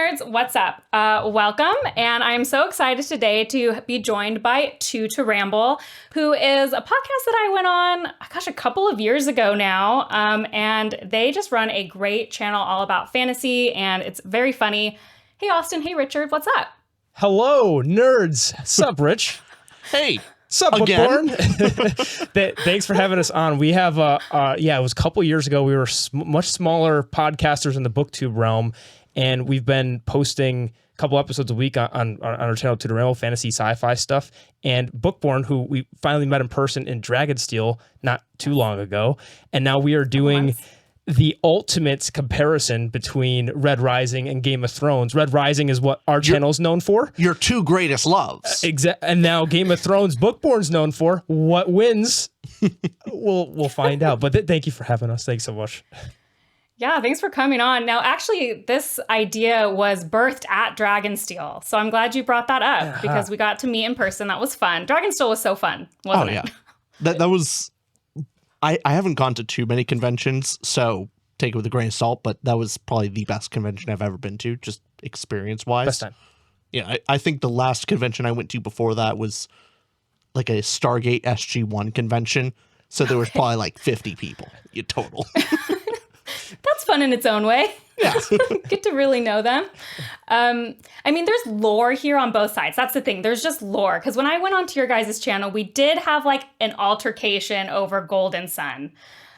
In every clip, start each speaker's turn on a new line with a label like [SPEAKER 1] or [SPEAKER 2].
[SPEAKER 1] nerds, what's up? Welcome, and I'm so excited today to be joined by Two to Ramble, who is a podcast that I went on, a couple of years ago now, and they just run a great channel all about fantasy, and it's very funny. Hey, Austin. Hey, Richard. What's up?
[SPEAKER 2] Hello, nerds. Sup, Rich?
[SPEAKER 3] Hey.
[SPEAKER 2] Sup, Bookborn? Thanks for having us on. We have, it was a couple years ago. We were much smaller podcasters in the BookTube realm, and we've been posting a couple episodes a week on our channel, To the Ramble, fantasy sci-fi stuff. And Bookborn, who we finally met in person in Dragonsteel not too long ago, and now we are doing the ultimate comparison between Red Rising and Game of Thrones. Red Rising is what our channel is known for.
[SPEAKER 3] Your two greatest loves.
[SPEAKER 2] And now Game of Thrones, Bookborn's known for. What wins? We'll find out. But thank you for having us. Thanks so much.
[SPEAKER 1] Yeah, thanks for coming on. Now, actually, this idea was birthed at Dragonsteel. So I'm glad you brought that up because we got to meet in person. That was fun. Dragonsteel was so fun, wasn't it?
[SPEAKER 3] That was... I haven't gone to too many conventions, so take it with a grain of salt, but that was probably the best convention I've ever been to, just experience-wise.
[SPEAKER 2] Best time.
[SPEAKER 3] Yeah, I think the last convention I went to before that was like a Stargate SG-1 convention, so there was probably like 50 people total.
[SPEAKER 1] That's fun in its own way.
[SPEAKER 3] Yeah.
[SPEAKER 1] Get to really know them. I mean, there's lore here on both sides. That's the thing. There's just lore. Because when I went onto your guys' channel, we did have like an altercation over Golden Sun.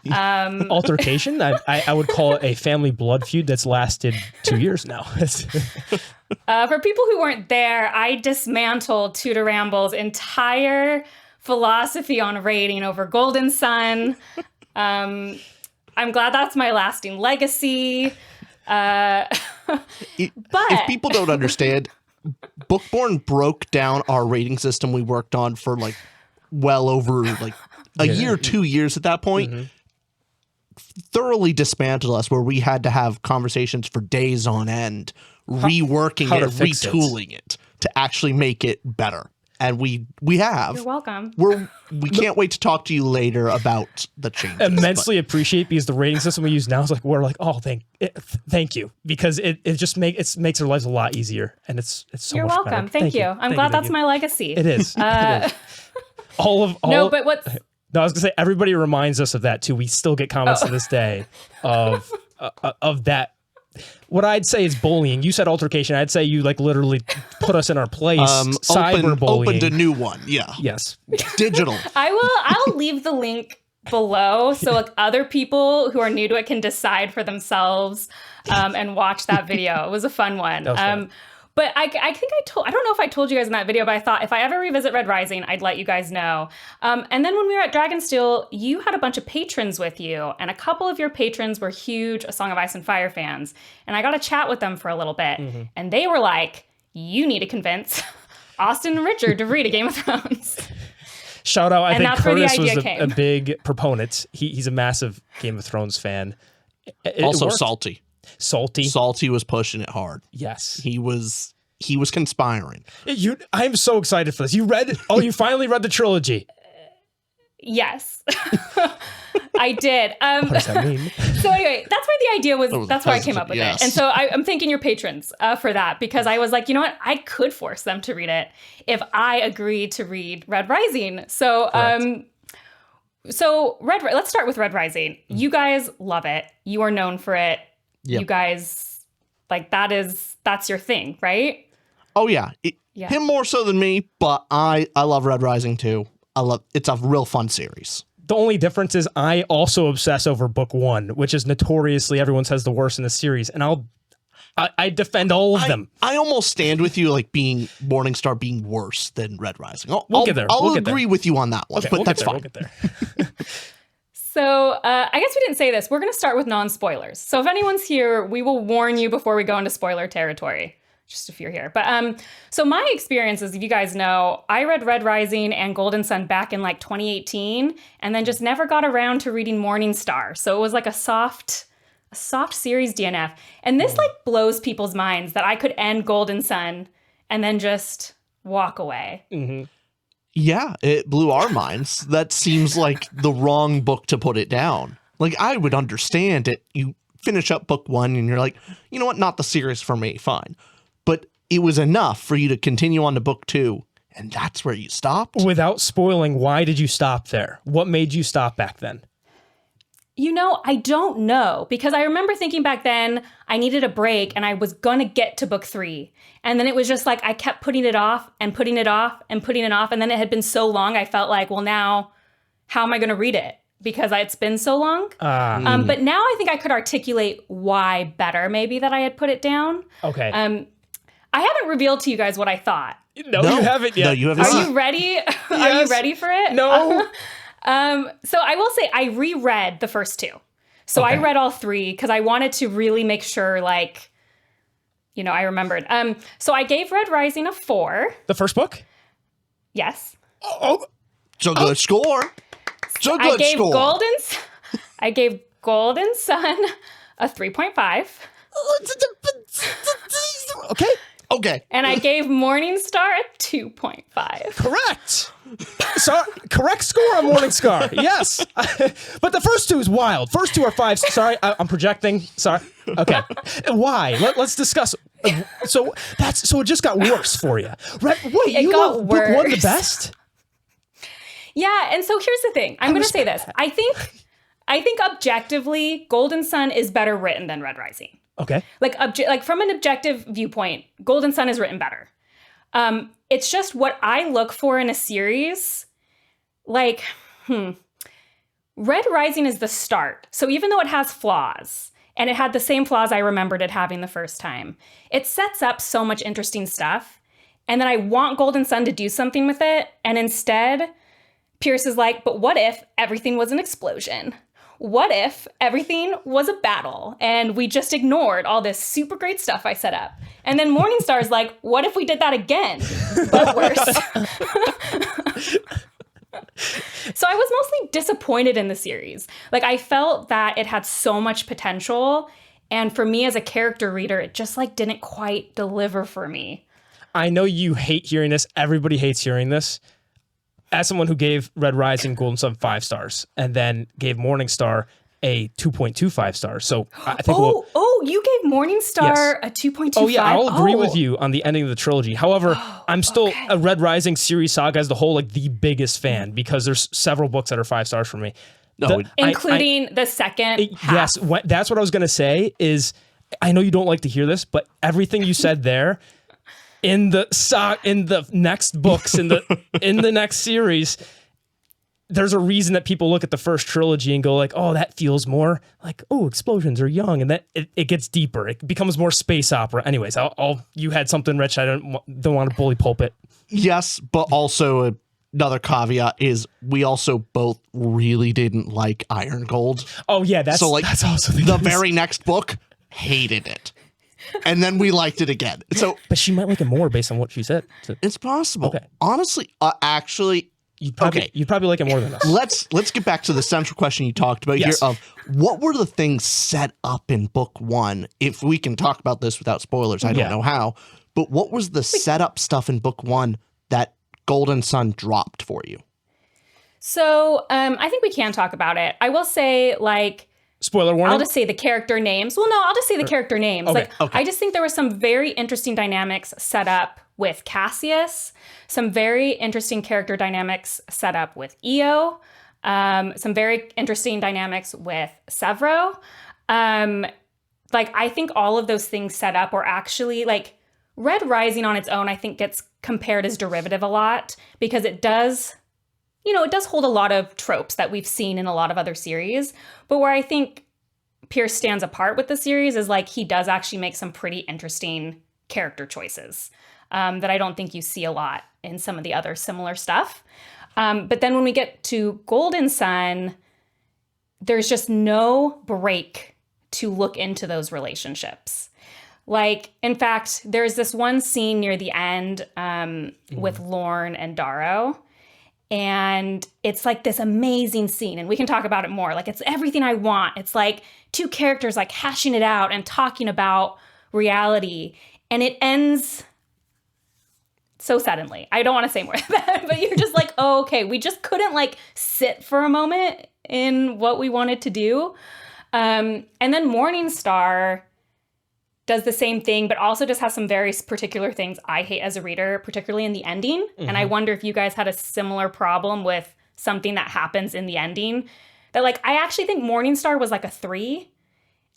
[SPEAKER 2] Altercation? I would call it a family blood feud that's lasted 2 years now.
[SPEAKER 1] For people who weren't there, I dismantled Two to Ramble's entire philosophy on rating over Golden Sun. I'm glad that's my lasting legacy.
[SPEAKER 3] If people don't understand, Bookborn broke down our rating system we worked on for like well over like a year, 2 years at that point. Thoroughly dismantled us, where we had to have conversations for days on end, reworking it, retooling it to actually make it better. And we have.
[SPEAKER 1] You're welcome.
[SPEAKER 3] We can't wait to talk to you later about the changes.
[SPEAKER 2] Immensely appreciate, because the rating system we use now is like, we're like, oh, thank you, because it just makes our lives a lot easier, and it's so
[SPEAKER 1] You're
[SPEAKER 2] much
[SPEAKER 1] welcome.
[SPEAKER 2] better.
[SPEAKER 1] Thank you. I'm glad that's my legacy.
[SPEAKER 2] It is. It is.
[SPEAKER 1] No, but what's...
[SPEAKER 2] No, I was gonna say, everybody reminds us of that too. We still get comments to this day of that. What I'd say is bullying. You said altercation. I'd say you like literally put us in our place. Cyberbullying.
[SPEAKER 3] Opened a new one. Yeah.
[SPEAKER 2] Yes.
[SPEAKER 3] Digital.
[SPEAKER 1] I'll leave the link below so like other people who are new to it can decide for themselves and watch that video. It was a fun one.
[SPEAKER 2] That was fun.
[SPEAKER 1] But I think I don't know if I told you guys in that video, but I thought if I ever revisit Red Rising, I'd let you guys know. And then when we were at Dragonsteel, you had a bunch of patrons with you, and a couple of your patrons were huge A Song of Ice and Fire fans. And I got to chat with them for a little bit, and they were like, you need to convince Austin and Richard to read A Game of Thrones.
[SPEAKER 2] Shout out, I think Curtis was
[SPEAKER 1] a
[SPEAKER 2] big proponent. He's a massive Game of Thrones fan.
[SPEAKER 3] Also salty.
[SPEAKER 2] Salty
[SPEAKER 3] was pushing it hard.
[SPEAKER 2] Yes.
[SPEAKER 3] He was conspiring.
[SPEAKER 2] I'm so excited for this. You finally read the trilogy.
[SPEAKER 1] Yes. I did.
[SPEAKER 2] What does that mean?
[SPEAKER 1] So anyway, that's where the idea was. That's where I came up with it. And so I'm thanking your patrons for that, because I was like, you know what? I could force them to read it if I agreed to read Red Rising. So let's start with Red Rising. You guys love it. You are known for it. Yep. You guys, like, that's your thing, right?
[SPEAKER 3] Oh, yeah. Him more so than me, but I love Red Rising, too. It's a real fun series.
[SPEAKER 2] The only difference is I also obsess over book 1, which is notoriously, everyone says, the worst in the series. And I defend all of them.
[SPEAKER 3] I almost stand with you, like Morningstar being worse than Red Rising.
[SPEAKER 2] We'll get there.
[SPEAKER 3] I'll agree with you on that one, but that's fine.
[SPEAKER 2] We'll get there.
[SPEAKER 1] So I guess we didn't say this. We're going to start with non-spoilers. So if anyone's here, we will warn you before we go into spoiler territory, just if you're here. But so my experience is, if you guys know, I read Red Rising and Golden Sun back in like 2018, and then just never got around to reading Morningstar. So it was like a soft series DNF. And this like blows people's minds that I could end Golden Sun and then just walk away.
[SPEAKER 3] Mm-hmm. Yeah, it blew our minds. That seems like the wrong book to put it down. Like, I would understand it. You finish up book 1 and you're like, you know what, not the series for me, fine. But it was enough for you to continue on to book 2, and that's where you stopped?
[SPEAKER 2] Without spoiling, why did you stop there? What made you stop back then?
[SPEAKER 1] You know, I don't know, because I remember thinking back then I needed a break and I was going to get to book 3. And then it was just like I kept putting it off and putting it off and putting it off. And then it had been so long, I felt like, well, now how am I going to read it? Because it's been so long. But now I think I could articulate why better, maybe, that I had put it down.
[SPEAKER 2] Okay.
[SPEAKER 1] I haven't revealed to you guys what I thought.
[SPEAKER 2] No, you haven't yet.
[SPEAKER 3] No, you haven't.
[SPEAKER 1] Are you ready? Are you ready for it?
[SPEAKER 2] No.
[SPEAKER 1] So I will say I reread the first 2. So I read all 3 because I wanted to really make sure, like, you know, I remembered. So I gave Red Rising a 4.
[SPEAKER 2] The first book?
[SPEAKER 1] Yes.
[SPEAKER 3] So good score. So good score.
[SPEAKER 1] I gave Golden Sun a 3.5.
[SPEAKER 3] Okay.
[SPEAKER 1] And I gave Morning Star a 2.5.
[SPEAKER 2] Correct. So, correct score on Morning Star. Yes. But the first 2 is wild. First 2 are 5. Sorry, I'm projecting. Sorry. Okay. Why? Let's discuss. So it just got worse for you. Right? Wait,
[SPEAKER 1] It
[SPEAKER 2] you
[SPEAKER 1] got
[SPEAKER 2] love book 1 the
[SPEAKER 1] worse.
[SPEAKER 2] best?
[SPEAKER 1] Yeah, and so here's the thing. I'm going to say this. I think objectively, Golden Sun is better written than Red Rising.
[SPEAKER 2] Okay.
[SPEAKER 1] Like from an objective viewpoint, Golden Sun is written better. It's just what I look for in a series. Like, Red Rising is the start. So even though it has flaws, and it had the same flaws I remembered it having the first time, it sets up so much interesting stuff. And then I want Golden Sun to do something with it. And instead, Pierce is like, but what if everything was an explosion? What if everything was a battle and we just ignored all this super great stuff I set up? And then Morningstar is like, what if we did that again, but worse? So I was mostly disappointed in the series. Like, I felt that it had so much potential. And for me as a character reader, it just like didn't quite deliver for me.
[SPEAKER 2] I know you hate hearing this. Everybody hates hearing this. As someone who gave Red Rising Golden Sun 5 stars and then gave Morningstar a 2.25 stars. So I think
[SPEAKER 1] you gave Morningstar a 2.25?
[SPEAKER 2] Oh, yeah, I'll agree with you on the ending of the trilogy. However, I'm still a Red Rising series saga as the whole, like, the biggest fan because there's several books that are 5 stars for me.
[SPEAKER 3] No,
[SPEAKER 1] including the second half.
[SPEAKER 2] Yes, that's what I was going to say is, I know you don't like to hear this, but everything you said there in the next books, in the next series, there's a reason that people look at the first trilogy and go like, oh, that feels more like, oh, explosions are young, and that it gets deeper. It becomes more space opera. Anyways, you had something, Rich. I don't want to bully pulpit.
[SPEAKER 3] Yes, but also another caveat is we also both really didn't like Iron Gold.
[SPEAKER 2] Oh yeah, that's also
[SPEAKER 3] the very next book. Hated it. And then we liked it again. So,
[SPEAKER 2] but she might like it more based on what she said. So,
[SPEAKER 3] it's possible.
[SPEAKER 2] Okay.
[SPEAKER 3] Honestly, actually,
[SPEAKER 2] you'd probably like it more than us.
[SPEAKER 3] Let's get back to the central question you talked about here of what were the things set up in book 1? If we can talk about this without spoilers, I don't know how. But what was the setup stuff in book 1 that Golden Sun dropped for you?
[SPEAKER 1] So I think we can talk about it. I will say, like,
[SPEAKER 2] spoiler warning?
[SPEAKER 1] I'll just say the character names. Well, no, I'll just say the character names.
[SPEAKER 2] Okay,
[SPEAKER 1] I just think there were some very interesting dynamics set up with Cassius, some very interesting character dynamics set up with Io, some very interesting dynamics with Severo. I think all of those things set up were actually, like, Red Rising on its own, I think, gets compared as derivative a lot because it does hold a lot of tropes that we've seen in a lot of other series. But where I think Pierce stands apart with the series is, like, he does actually make some pretty interesting character choices that I don't think you see a lot in some of the other similar stuff. But then when we get to Golden Sun, there's just no break to look into those relationships. Like, in fact, there's this one scene near the end with Lorne and Darrow. And it's like this amazing scene, and we can talk about it more. Like, it's everything I want. It's like two characters like hashing it out and talking about reality, and it ends so suddenly. I don't want to say more than that, but you're just like, oh, okay, we just couldn't like sit for a moment in what we wanted to do. And then Morningstar does the same thing, but also just has some very particular things I hate as a reader, particularly in the ending. And I wonder if you guys had a similar problem with something that happens in the ending. That like, I actually think Morningstar was like a 3.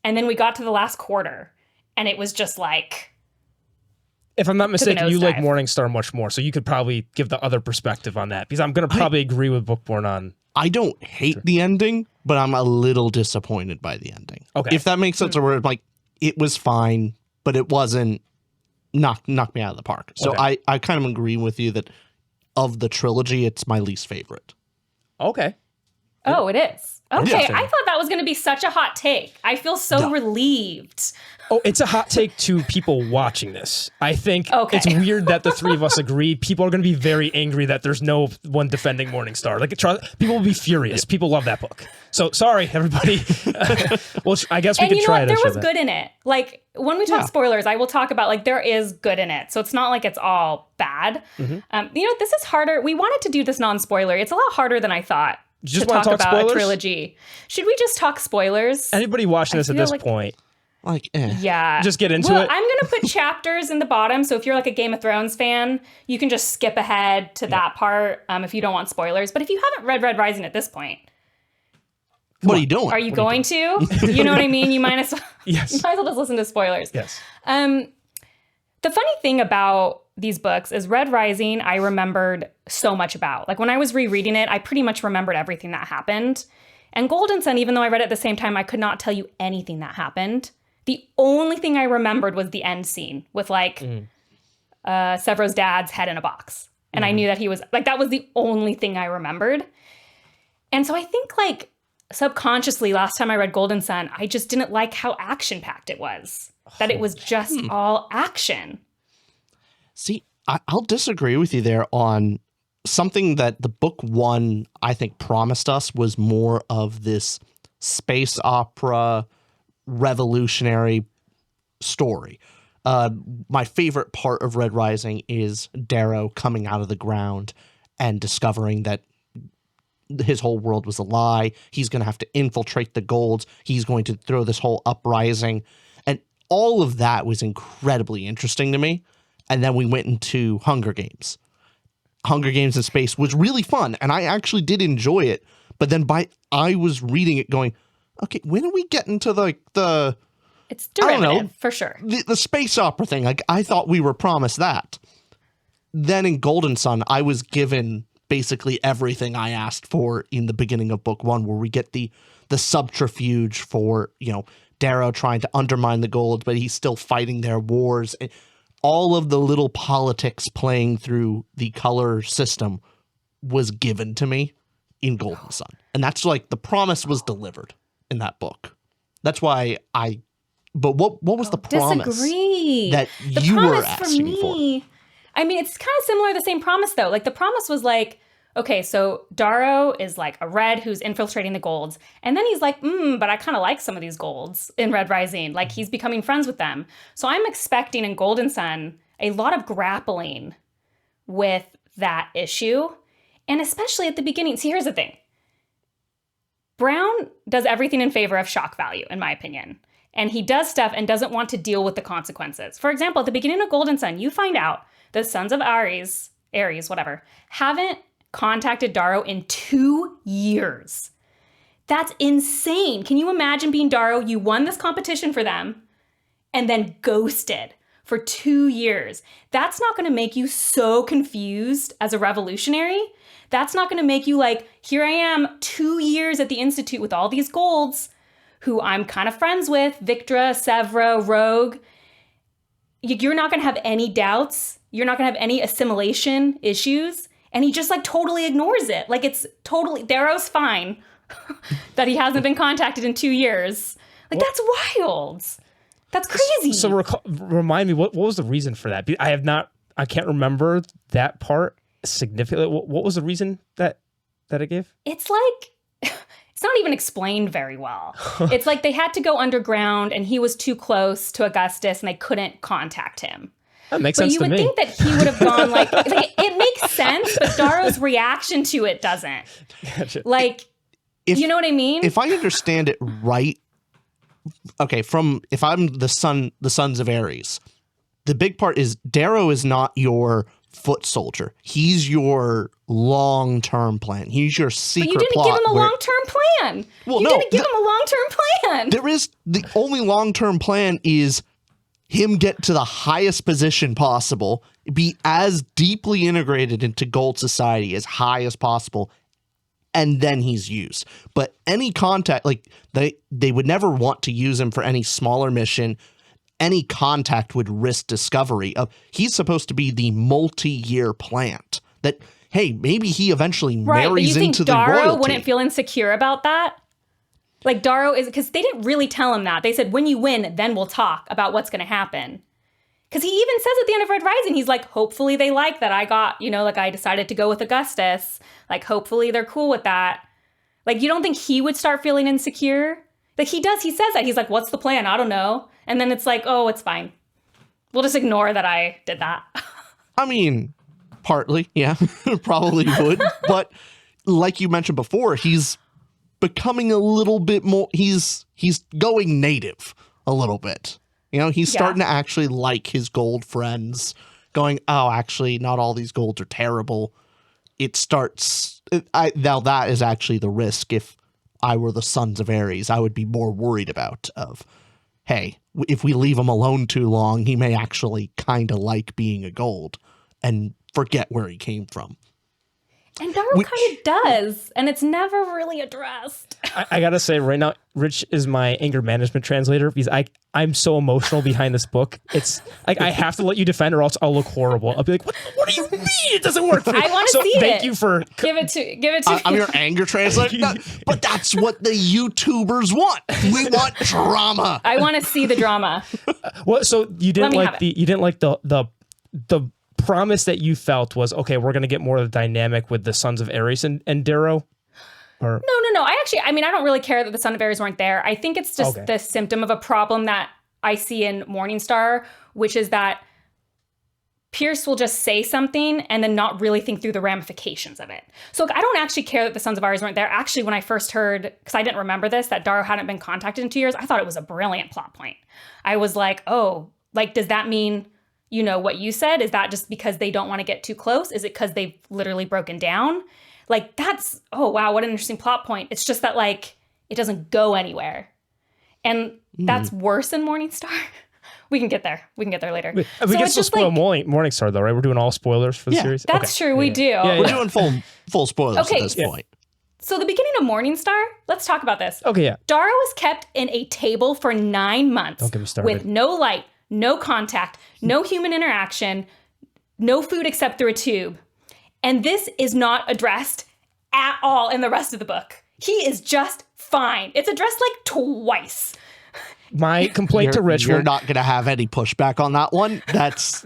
[SPEAKER 1] And then we got to the last quarter and it was just like...
[SPEAKER 2] If I'm not mistaken, you like
[SPEAKER 1] nosedive.
[SPEAKER 2] Morningstar much more, so you could probably give the other perspective on that, because I'm going to probably agree with Bookborn on...
[SPEAKER 3] I don't hate the ending, but I'm a little disappointed by the ending.
[SPEAKER 2] Okay.
[SPEAKER 3] If that makes sense, or where like it was fine, but it wasn't knocked me out of the park. So
[SPEAKER 2] Okay.
[SPEAKER 3] I kind of agree with you that of the trilogy, it's my least favorite.
[SPEAKER 2] Okay.
[SPEAKER 1] Oh, it is. Okay,
[SPEAKER 2] Interesting.
[SPEAKER 1] I thought that was going to be such a hot take. I feel so relieved.
[SPEAKER 2] Oh, it's a hot take to people watching this. I think
[SPEAKER 1] Okay.
[SPEAKER 2] it's weird that the three of us agree. People are going to be very angry that there's no one defending Morningstar. Like, people will be furious. People love that book. So sorry, everybody. Well, I guess we
[SPEAKER 1] And
[SPEAKER 2] could
[SPEAKER 1] you know
[SPEAKER 2] try
[SPEAKER 1] what?
[SPEAKER 2] it.
[SPEAKER 1] There was good in it. Like, when we talk
[SPEAKER 3] Yeah.
[SPEAKER 1] spoilers, I will talk about, like, there is good in it. So it's not like it's all bad. You know, this is harder. We wanted to do this non-spoiler. It's a lot harder than I thought
[SPEAKER 2] Just
[SPEAKER 1] to
[SPEAKER 2] wanna
[SPEAKER 1] talk
[SPEAKER 2] talk
[SPEAKER 1] about
[SPEAKER 2] spoilers?
[SPEAKER 1] a trilogy. Should we just talk spoilers?
[SPEAKER 2] Anybody watching this at
[SPEAKER 1] feel
[SPEAKER 2] this
[SPEAKER 1] like-
[SPEAKER 2] point,
[SPEAKER 3] Like,
[SPEAKER 1] Yeah.
[SPEAKER 2] just get into
[SPEAKER 1] well,
[SPEAKER 2] it.
[SPEAKER 1] I'm going to put chapters in the bottom. So if you're like a Game of Thrones fan, you can just skip ahead to that part if you don't want spoilers. But if you haven't read Red Rising at this point,
[SPEAKER 3] what are you doing?
[SPEAKER 1] are you going to? You know what I mean? You might as well,
[SPEAKER 2] Yes.
[SPEAKER 1] you might as well just listen to spoilers.
[SPEAKER 2] Yes.
[SPEAKER 1] The funny thing about these books is Red Rising, I remembered so much about. Like when I was rereading it, I pretty much remembered everything that happened. And Golden Sun, even though I read it at the same time, I could not tell you anything that happened. The only thing I remembered was the end scene with like Severo's dad's head in a box. And I knew that he was like, that was the only thing I remembered. And so I think like subconsciously last time I read Golden Sun, I just didn't like how action packed it was. That it was just all action.
[SPEAKER 3] See, I'll disagree with you there on something that the book one, I think, promised us was more of this space opera revolutionary story. My favorite part of Red Rising is Darrow coming out of the ground and discovering that his whole world was a lie. He's going to have to infiltrate the Golds. He's going to throw this whole uprising. And all of that was incredibly interesting to me. And then we went into Hunger Games. Hunger Games in space was really fun, and I actually did enjoy it. But then I was reading it going, okay, when are we getting to the
[SPEAKER 1] It's
[SPEAKER 3] I don't know.
[SPEAKER 1] derivative, for sure.
[SPEAKER 3] the space opera thing? Like, I thought we were promised that. Then in Golden Sun, I was given basically everything I asked for in the beginning of book one, where we get the subterfuge for, Darrow trying to undermine the Gold, but he's still fighting their wars. All of the little politics playing through the color system was given to me in Golden Sun. And that's like the promise was delivered in that book. That's why but what was the promise
[SPEAKER 1] Disagree.
[SPEAKER 3] that
[SPEAKER 1] The
[SPEAKER 3] you were
[SPEAKER 1] promise
[SPEAKER 3] asking for?
[SPEAKER 1] I mean, it's kind of similar to the same promise, though. Like, the promise was like, okay, so Darrow is like a red who's infiltrating the Golds. And then he's like, but I kind of like some of these Golds in Red Rising. Like, he's becoming friends with them. So I'm expecting in Golden Sun a lot of grappling with that issue. And especially at the beginning. See, here's the thing. Brown does everything in favor of shock value, in my opinion. And he does stuff and doesn't want to deal with the consequences. For example, at the beginning of Golden Sun, you find out the Sons of Ares, whatever, haven't contacted Darrow in 2 years. That's insane. Can you imagine being Darrow? You won this competition for them and then ghosted for 2 years. That's not going to make you so confused as a revolutionary. That's not going to make you like, here I am 2 years at the Institute with all these Golds who I'm kind of friends with, Victra, Severo, Rogue. You're not going to have any doubts. You're not going to have any assimilation issues. And he just like totally ignores it. Like it's totally, Darrow's fine that he hasn't been contacted in 2 years. Like that's wild. That's crazy.
[SPEAKER 2] So remind me, what was the reason for that? I can't remember that part significantly. What was the reason that it gave?
[SPEAKER 1] It's like, it's not even explained very well. It's like they had to go underground and he was too close to Augustus and they couldn't contact him.
[SPEAKER 2] That makes sense to me.
[SPEAKER 1] But you would think that he would have gone like it makes sense, but Darrow's reaction to it doesn't.
[SPEAKER 2] Gotcha.
[SPEAKER 1] Like, you know what I mean?
[SPEAKER 3] If I understand it right, okay, if I'm the Sons of Ares, the big part is Darrow is not your foot soldier. He's your long-term plan. He's your secret
[SPEAKER 1] But you didn't
[SPEAKER 3] plot.
[SPEAKER 1] give him a long-term plan.
[SPEAKER 3] Well,
[SPEAKER 1] you
[SPEAKER 3] no,
[SPEAKER 1] didn't give him a long-term plan.
[SPEAKER 3] There is the only long-term plan is him get to the highest position possible, be as deeply integrated into gold society as high as possible, and then he's used. But any contact, like they would never want to use him for any smaller mission. Any contact would risk discovery of he's supposed to be the multi-year plant that, hey, maybe he eventually marries into the royalty.
[SPEAKER 1] Right, but you think Darrow wouldn't feel insecure about that? Like Darrow is, because they didn't really tell him that. They said, when you win, then we'll talk about what's going to happen. Because he even says at the end of Red Rising, he's like, hopefully they like that I got, like I decided to go with Augustus. Like, hopefully they're cool with that. Like, you don't think he would start feeling insecure? Like, he does. He says that. He's like, what's the plan? I don't know. And then it's like, oh, it's fine. We'll just ignore that I did that.
[SPEAKER 3] I mean, partly, yeah, probably would. But like you mentioned before, he's becoming a little bit more, he's going native a little bit. He's starting to actually like his gold friends, going, oh, actually, not all these golds are terrible. It starts, now that is actually the risk. If I were the Sons of Ares, I would be more worried about hey, if we leave him alone too long, he may actually kind of like being a gold and forget where he came from.
[SPEAKER 1] And Darrow kind of does, and it's never really addressed.
[SPEAKER 2] I gotta say right now, Rich is my anger management translator because I'm so emotional behind this book. It's like I have to let you defend or else I'll look horrible. I'll be like, what do you mean it doesn't work for me?
[SPEAKER 1] I want to see
[SPEAKER 2] thank
[SPEAKER 1] it.
[SPEAKER 2] you for
[SPEAKER 1] give it to
[SPEAKER 3] I'm your anger translator. No, but that's what the YouTubers want. We want drama.
[SPEAKER 1] I want to see the drama.
[SPEAKER 2] Well, so you didn't like the promise that you felt was, okay, we're going to get more of the dynamic with the Sons of Ares and Darrow? Or?
[SPEAKER 1] No. I don't really care that the Son of Ares weren't there. I think it's just the symptom of a problem that I see in Morningstar, which is that Pierce will just say something and then not really think through the ramifications of it. So I don't actually care that the Sons of Ares weren't there. Actually, when I first heard, because I didn't remember this, that Darrow hadn't been contacted in 2 years, I thought it was a brilliant plot point. I was like, oh, like, does that mean... what you said? Is that just because they don't want to get too close? Is it because they've literally broken down? Like, that's, oh, wow, what an interesting plot point. It's just that, like, it doesn't go anywhere. And that's worse than Morningstar. We can get there. We can get there later.
[SPEAKER 2] We can still spoil Morningstar, though, right? We're doing all spoilers for the series?
[SPEAKER 1] That's true. We do.
[SPEAKER 2] Yeah,
[SPEAKER 3] We're doing full spoilers at this point.
[SPEAKER 1] So the beginning of Morningstar, let's talk about this.
[SPEAKER 2] Okay, yeah.
[SPEAKER 1] Darrow was kept in a table for 9 months.
[SPEAKER 2] Don't get me started.
[SPEAKER 1] With no light, no contact, no human interaction, no food except through a tube. And this is not addressed at all in the rest of the book. He is just fine. It's addressed like twice.
[SPEAKER 2] My complaint to Rich...
[SPEAKER 3] You're not going to have any pushback on that one. That's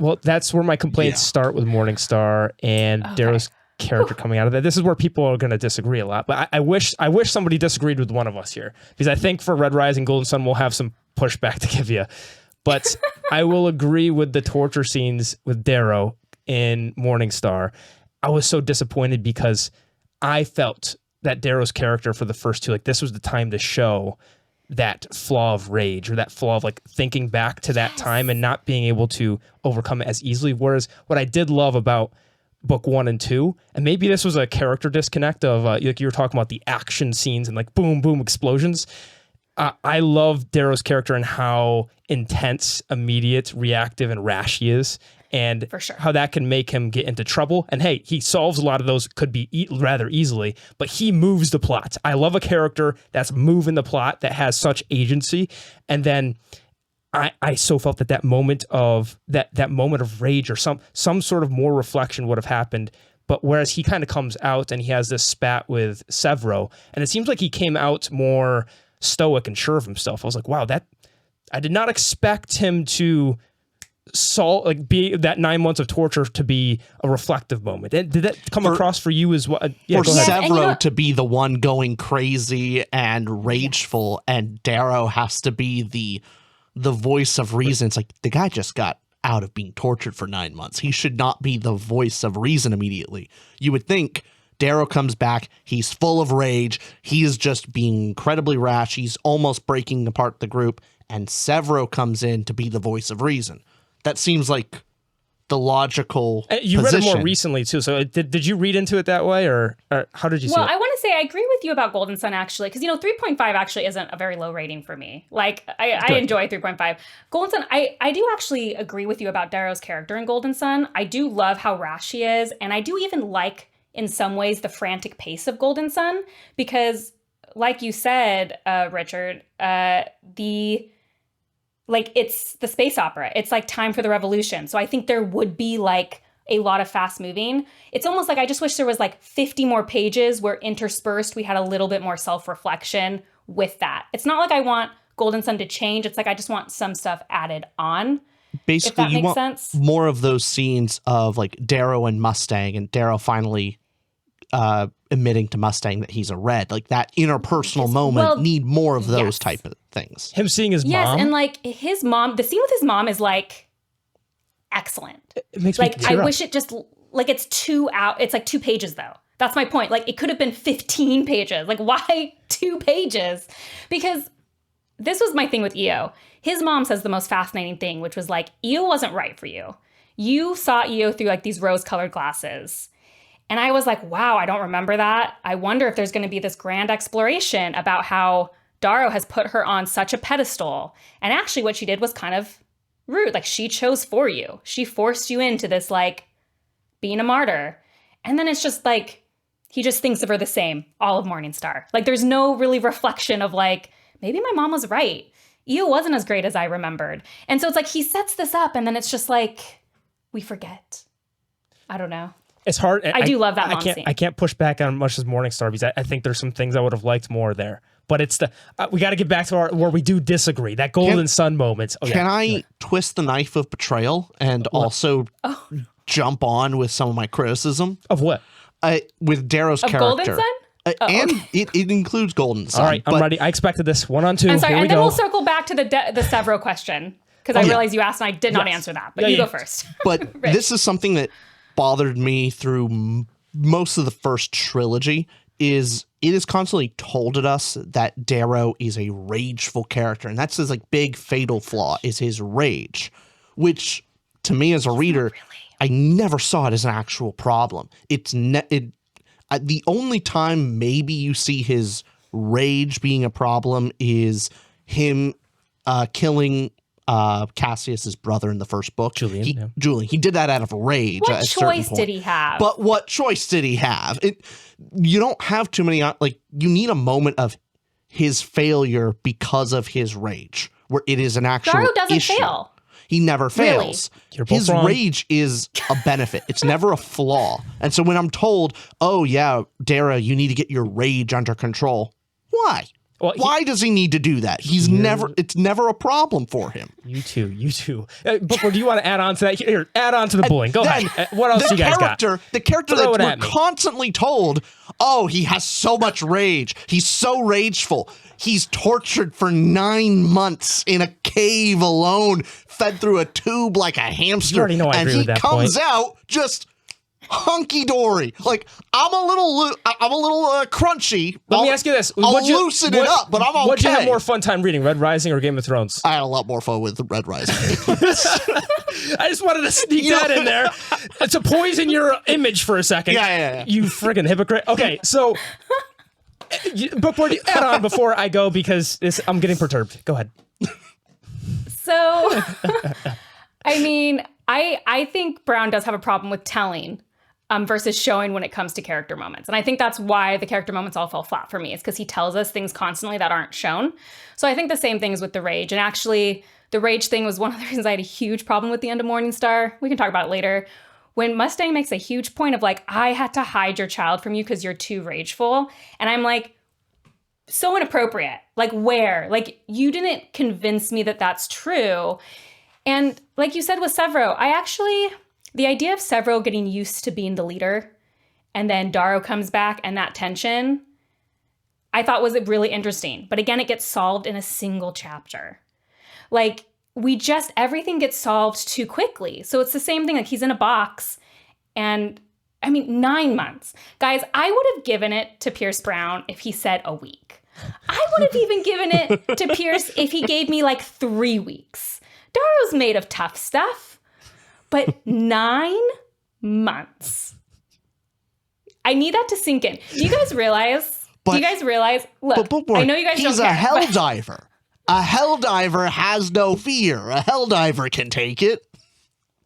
[SPEAKER 2] where my complaints start with Morningstar and Darrow's character coming out of that. This is where people are going to disagree a lot. But I wish somebody disagreed with one of us here. Because I think for Red Rising Golden Sun, we'll have some pushback to give you. But I will agree with the torture scenes with Darrow in Morningstar. I was so disappointed because I felt that Darrow's character for the first two, like this was the time to show that flaw of rage or that flaw of like thinking back to that time and not being able to overcome it as easily. Whereas what I did love about book 1 and 2, and maybe this was a character disconnect of like you were talking about the action scenes and like boom, boom explosions. I love Darrow's character and how intense, immediate, reactive, and rash he is. And how that can make him get into trouble. And hey, he solves a lot of those, could be rather easily, but he moves the plot. I love a character that's moving the plot, that has such agency. And then I so felt that moment of that moment of rage or some sort of more reflection would have happened. But whereas he kind of comes out and he has this spat with Severo, and it seems like he came out more stoic and sure of himself. I was like, wow, I did not expect him to be that 9 months of torture to be a reflective moment. Did that come across for you as well?
[SPEAKER 3] Yeah, for Severo to be the one going crazy and rageful, and Darrow has to be the voice of reason. It's like the guy just got out of being tortured for 9 months. He should not be the voice of reason immediately. You would think Darrow comes back. He's full of rage. He is just being incredibly rash. He's almost breaking apart the group. And Severo comes in to be the voice of reason. That seems like the logical
[SPEAKER 2] You
[SPEAKER 3] position.
[SPEAKER 2] read it more recently, too. So did you read into it that way, or how did you see it?
[SPEAKER 1] Well, I want to say I agree with you about Golden Sun, actually, because, 3.5 actually isn't a very low rating for me. Like, I enjoy 3.5. Golden Sun, I do actually agree with you about Darrow's character in Golden Sun. I do love how rash he is, and I do even like, in some ways, the frantic pace of Golden Sun, because, like you said, Richard, it's the space opera. It's like time for the revolution. So I think there would be like a lot of fast moving. It's almost like I just wish there was like 50 more pages where interspersed we had a little bit more self-reflection with that. It's not like I want Golden Sun to change. It's like I just want some stuff added on.
[SPEAKER 3] Basically,
[SPEAKER 1] if that
[SPEAKER 3] you
[SPEAKER 1] makes
[SPEAKER 3] want
[SPEAKER 1] sense.
[SPEAKER 3] more of those scenes of like Darrow and Mustang, and Darrow finally admitting to Mustang that he's a red. Like that interpersonal moment, need more of those type of things.
[SPEAKER 2] Him seeing his mom.
[SPEAKER 1] Yes, and like his mom, the scene with his mom is like excellent.
[SPEAKER 2] It makes me tear
[SPEAKER 1] I
[SPEAKER 2] up.
[SPEAKER 1] wish it just like it's like 2 pages though. That's my point. Like it could have been 15 pages. Like why 2 pages? Because this was my thing with EO. His mom says the most fascinating thing, which was like, EO wasn't right for you. You saw EO through like these rose-colored glasses. And I was like, wow, I don't remember that. I wonder if there's going to be this grand exploration about how Darrow has put her on such a pedestal. And actually what she did was kind of rude. Like she chose for you. She forced you into this like being a martyr. And then it's just like, he just thinks of her the same, all of Morningstar. Like there's no really reflection of like, maybe my mom was right. EO wasn't as great as I remembered. And so it's like, he sets this up and then it's just like, we forget. I don't know.
[SPEAKER 2] It's hard.
[SPEAKER 1] I do love that mom scene.
[SPEAKER 2] I can't push back on much as Morningstar because I think there's some things I would have liked more there. But it's we got to get back to where we do disagree. That Golden Sun moment. Oh,
[SPEAKER 3] can I twist the knife of betrayal and also jump on with some of my criticism
[SPEAKER 2] of what?
[SPEAKER 3] With Darrow's character.
[SPEAKER 1] Golden Sun?
[SPEAKER 3] And it includes Golden Sun.
[SPEAKER 2] All right, I'm ready. I expected this. 1 on 2.
[SPEAKER 1] I'm sorry,
[SPEAKER 2] Here we
[SPEAKER 1] and then
[SPEAKER 2] go.
[SPEAKER 1] we'll circle back to the Severo question because I realized you asked and I did not answer that. But you go first.
[SPEAKER 3] But this is something that bothered me through most of the first trilogy. Is it is constantly told at us that Darrow is a rageful character, and that's his like big fatal flaw is his rage, which to me as a reader, I never saw it as an actual problem. It's the only time maybe you see his rage being a problem is him killing Cassius's brother in the first book.
[SPEAKER 2] Julian.
[SPEAKER 3] He did that out of rage.
[SPEAKER 1] What choice did he have?
[SPEAKER 3] But what choice did he have? You don't have too many, like, you need a moment of his failure because of his rage, where it is an actual
[SPEAKER 1] Darrow doesn't
[SPEAKER 3] issue.
[SPEAKER 1] fail.
[SPEAKER 3] He never fails.
[SPEAKER 2] You're both
[SPEAKER 3] His
[SPEAKER 2] wrong.
[SPEAKER 3] rage is a benefit. It's never a flaw. And so when I'm told, oh yeah, Darrow, you need to get your rage under control. Why?
[SPEAKER 2] Well,
[SPEAKER 3] Why does he need to do that? It's never a problem for him.
[SPEAKER 2] You too. Booker, do you want to add on to that? Here, add on to the bullying. Go ahead. What else you guys got?
[SPEAKER 3] The character
[SPEAKER 2] Throw
[SPEAKER 3] that
[SPEAKER 2] it
[SPEAKER 3] we're
[SPEAKER 2] at me.
[SPEAKER 3] constantly told, oh, he has so much rage. He's so rageful. He's tortured for 9 months in a cave alone, fed through a tube like a hamster.
[SPEAKER 2] You already know I
[SPEAKER 3] and
[SPEAKER 2] agree
[SPEAKER 3] he
[SPEAKER 2] with that
[SPEAKER 3] comes
[SPEAKER 2] point.
[SPEAKER 3] out just hunky dory. Like I'm a little crunchy.
[SPEAKER 2] Let me ask you this.
[SPEAKER 3] I'll loosen it up, but I'm okay.
[SPEAKER 2] What'd you have more fun time reading, Red Rising or Game of Thrones?
[SPEAKER 3] I had a lot more fun with Red Rising.
[SPEAKER 2] I just wanted to sneak that in there to poison your image for a second.
[SPEAKER 3] Yeah.
[SPEAKER 2] You friggin' hypocrite. Okay, so before you add on before I go because I'm getting perturbed. Go ahead.
[SPEAKER 1] So, I mean, I think Brown does have a problem with telling versus showing when it comes to character moments. And I think that's why the character moments all fell flat for me. It's because he tells us things constantly that aren't shown. So I think the same thing is with the rage. And actually, the rage thing was one of the reasons I had a huge problem with the end of Morningstar. We can talk about it later. When Mustang makes a huge point of like, I had to hide your child from you because you're too rageful. And I'm like, so inappropriate. Like where? Like you didn't convince me that that's true. And like you said with Severo, the idea of Severo getting used to being the leader and then Darrow comes back and that tension, I thought was really interesting. But again, it gets solved in a single chapter. Like everything gets solved too quickly. So it's the same thing. Like he's in a box and I mean, 9 months. Guys, I would have given it to Pierce Brown if he said a week. I would have even given it to Pierce if he gave me like 3 weeks. Darrow's made of tough stuff, but 9 months. I need that to sink in. Do you guys realize? Look,
[SPEAKER 3] Bookborn,
[SPEAKER 1] I know you guys
[SPEAKER 3] he's
[SPEAKER 1] don't
[SPEAKER 3] a
[SPEAKER 1] care,
[SPEAKER 3] hell diver. A hell diver has no fear. A hell diver can take it.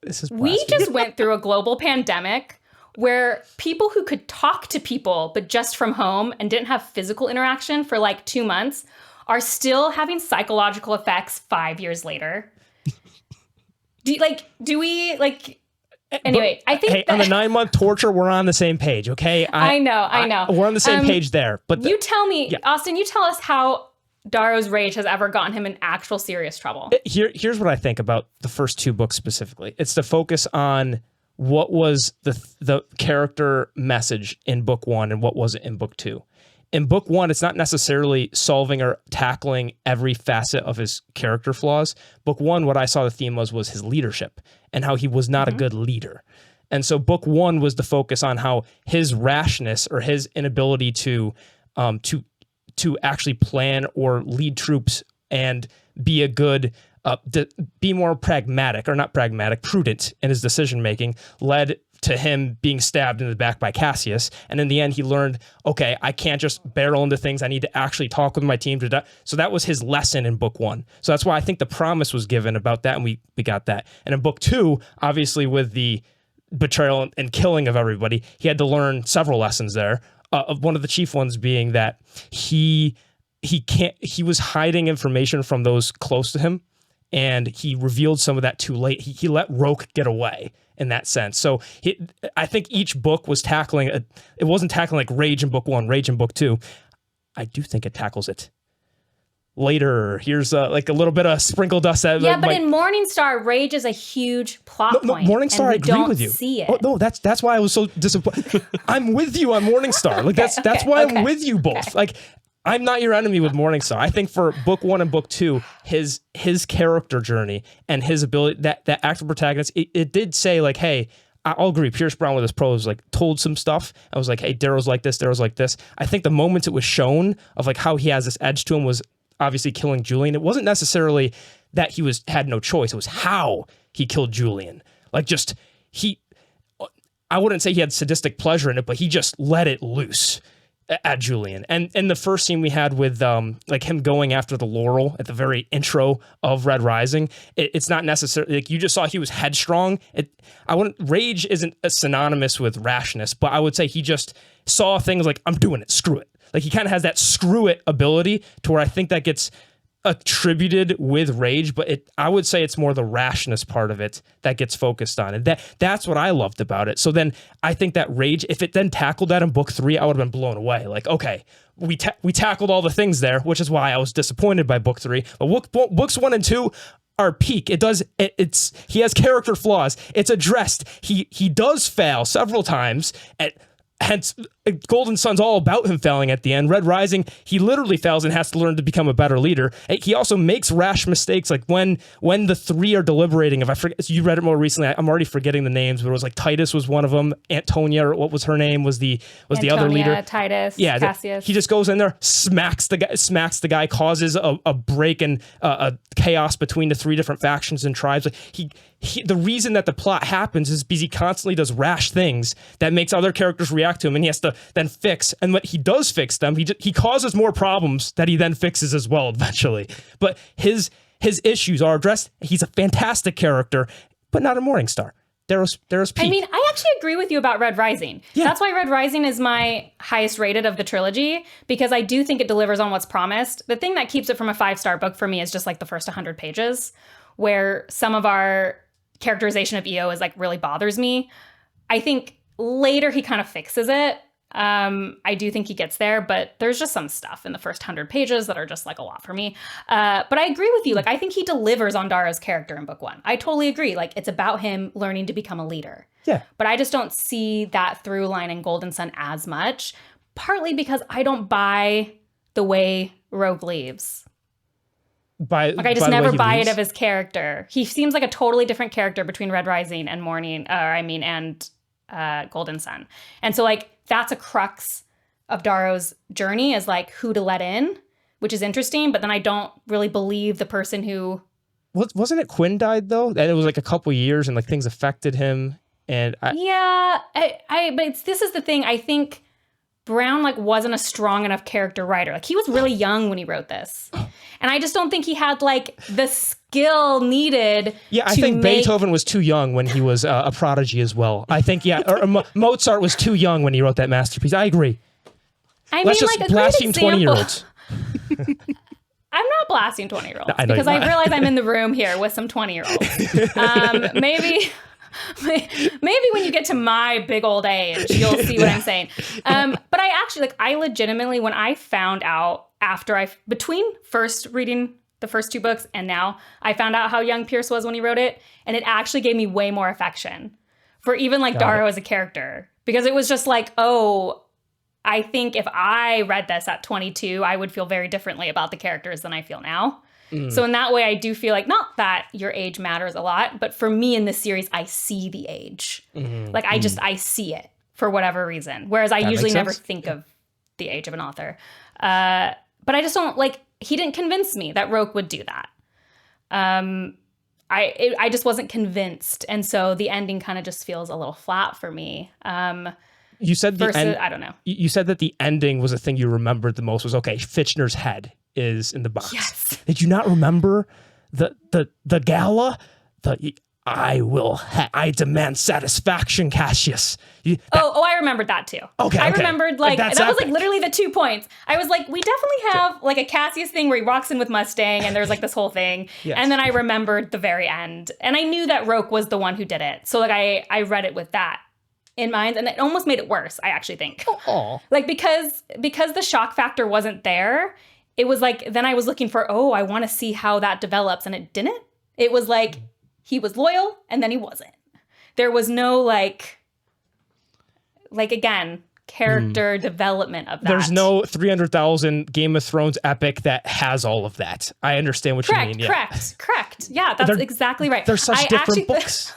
[SPEAKER 2] This is
[SPEAKER 1] We just went through a global pandemic where people who could talk to people, but just from home and didn't have physical interaction for like 2 months, are still having psychological effects 5 years later. Anyway, I think
[SPEAKER 2] hey, on the 9-month torture, we're on the same page, okay?
[SPEAKER 1] I know.
[SPEAKER 2] We're on the same page there. But
[SPEAKER 1] you tell me, Austin, you tell us how Darrow's rage has ever gotten him in actual serious trouble.
[SPEAKER 2] Here's what I think about the first 2 books specifically. It's the focus on what was the character message in book 1 and what was it in book 2. In book 1, it's not necessarily solving or tackling every facet of his character flaws. Book 1, what I saw the theme was his leadership and how he was not a good leader. And so book 1 was the focus on how his rashness or his inability to actually plan or lead troops and be a good, be more pragmatic, or not pragmatic, prudent in his decision making, led to him being stabbed in the back by Cassius. And in the end, he learned, okay, I can't just barrel into things. I need to actually talk with my team. So that was his lesson in book 1. So that's why I think the promise was given about that, and we got that. And in book 2, obviously with the betrayal and killing of everybody, he had to learn several lessons there. One of the chief ones being that he was hiding information from those close to him, and he revealed some of that too late. He let Roke get away in that sense. So I think each book was tackling it wasn't tackling like rage in book 1, rage in book 2. I do think it tackles it later. Here's like a little bit of sprinkle dust.
[SPEAKER 1] But in Morningstar, rage is a huge plot point.
[SPEAKER 2] Morningstar, I agree with you.
[SPEAKER 1] See it.
[SPEAKER 2] Oh, no, that's why I was so disappointed. I'm with you on Morningstar. Like that's why I'm with you both. Like, I'm not your enemy with Morningstar. I think for book 1 and book 2, his character journey and his ability, that active protagonist, it did say like, hey, I'll agree. Pierce Brown with his prose like told some stuff. I was like, hey, Darrow's like this, Darrow's like this. I think the moments it was shown of like how he has this edge to him was obviously killing Julian. It wasn't necessarily that he had no choice. It was how he killed Julian. Like I wouldn't say he had sadistic pleasure in it, but he just let it loose at Julian. And the first scene we had with like him going after the laurel at the very intro of Red Rising, it's not necessarily like you just saw he was headstrong. Rage isn't synonymous with rashness, but I would say he just saw things like, I'm doing it, screw it. Like he kind of has that screw it ability to where I think that gets attributed with rage, but I would say it's more the rashness part of it that gets focused on. And that's what I loved about it. So then I think that rage, if it then tackled that in book 3, I would have been blown away. Like, okay, we tackled all the things there, which is why I was disappointed by book 3. But books 1 and 2 are peak. He has character flaws. It's addressed. He does fail several times hence Golden Sun's all about him failing at the end. Red Rising, he literally fails and has to learn to become a better leader. He also makes rash mistakes, like when the 3 are deliberating. If I forget, you read it more recently. I'm already forgetting the names, but it was like Titus was one of them. Antonia, or what was her name, was the other leader.
[SPEAKER 1] Titus,
[SPEAKER 2] yeah,
[SPEAKER 1] Cassius.
[SPEAKER 2] He just goes in there, smacks the guy, causes a break and a chaos between the 3 different factions and tribes. Like the reason that the plot happens is because he constantly does rash things that makes other characters react to him, and he has to then fix. And when he does fix them, he causes more problems that he then fixes as well eventually. But his issues are addressed. He's a fantastic character, but not a Morningstar. Darrow's peak.
[SPEAKER 1] I mean, I actually agree with you about Red Rising.
[SPEAKER 2] Yeah.
[SPEAKER 1] That's why Red Rising is my highest rated of the trilogy, because I do think it delivers on what's promised. The thing that keeps it from a 5-star book for me is just like the first 100 pages, where some of our characterization of EO is like really bothers me. I think later he kind of fixes it. I do think he gets there, but there's just some stuff in the first 100 pages that are just like a lot for me. But I agree with you. Like, I think he delivers on Darrow's character in book 1. I totally agree. Like, it's about him learning to become a leader.
[SPEAKER 2] Yeah.
[SPEAKER 1] But I just don't see that through line in Golden Sun as much, partly because I don't buy the way Rogue leaves. I just never buy it of his character. He seems like a totally different character between Red Rising and Golden Sun. And so like that's a crux of Darrow's journey, is like who to let in, which is interesting. But then I don't really believe the person who...
[SPEAKER 2] Wasn't it Quinn died though? And it was like a couple years and like things affected him. And but this is the thing. I think Brown like wasn't a strong enough character writer. Like he was really young when he wrote this. And I just don't think he had like the skill needed. Yeah, I think Beethoven was too young when he was a prodigy as well. I think, Mozart was too young when he wrote that masterpiece. I agree. Let's just like blaspheme 20-year-olds.
[SPEAKER 1] I'm not blasting 20-year-olds because I realize I'm in the room here with some 20-year-olds. Maybe when you get to my big old age, you'll see what I'm saying. But I legitimately, when I found out between first reading the first 2 books and now, I found out how young Pierce was when he wrote it. And it actually gave me way more affection for even like Darrow as a character, because it was just like, oh, I think if I read this at 22, I would feel very differently about the characters than I feel now. So in that way, I do feel like, not that your age matters a lot, but for me in this series, I see the age. Like I see it for whatever reason. Whereas I usually never think of the age of an author. But I just don't like, he didn't convince me that Roke would do that. I just wasn't convinced. And so the ending kind of just feels a little flat for me.
[SPEAKER 2] You said
[SPEAKER 1] I don't know.
[SPEAKER 2] You said that the ending was the thing you remembered the most. Was okay, Fitchner's head is in the box.
[SPEAKER 1] Yes.
[SPEAKER 2] Did you not remember the gala? I demand satisfaction, Cassius.
[SPEAKER 1] I remembered that too.
[SPEAKER 2] Okay.
[SPEAKER 1] I remembered that
[SPEAKER 2] epic.
[SPEAKER 1] was like literally the 2 points. I was like, we definitely have like a Cassius thing where he walks in with Mustang and there's like this whole thing.
[SPEAKER 2] Yes.
[SPEAKER 1] And then I remembered the very end. And I knew that Roke was the one who did it. So like I read it with that in mind, and it almost made it worse, I actually think.
[SPEAKER 2] Oh.
[SPEAKER 1] Like because the shock factor wasn't there, it was like, then I was looking for, I want to see how that develops, and it didn't. It was like, he was loyal, and then he wasn't. There was no like again, character development of that.
[SPEAKER 2] There's no 300,000 Game of Thrones epic that has all of that. I understand what you mean. Yeah.
[SPEAKER 1] Correct. Yeah, that's exactly right.
[SPEAKER 2] They're such different books.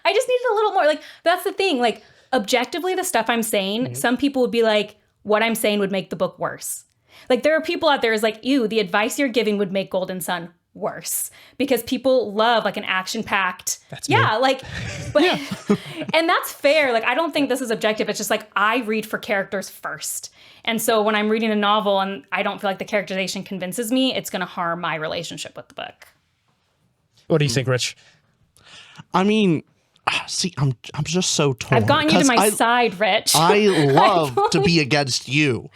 [SPEAKER 1] I just needed a little more. Like, that's the thing. Like, objectively, the stuff I'm saying, some people would be like, what I'm saying would make the book worse. Like, there are people out there who's like, ew, the advice you're giving would make Golden Sun worse, because people love like an action-packed.
[SPEAKER 2] That's
[SPEAKER 1] me. But
[SPEAKER 2] yeah.
[SPEAKER 1] And that's fair. Like, I don't think this is objective. It's just like, I read for characters first. And so when I'm reading a novel and I don't feel like the characterization convinces me, it's going to harm my relationship with the book.
[SPEAKER 2] What do you think, Rich?
[SPEAKER 3] I mean, see, I'm just so torn.
[SPEAKER 1] I've gotten you to my side, Rich.
[SPEAKER 3] I love to be against you,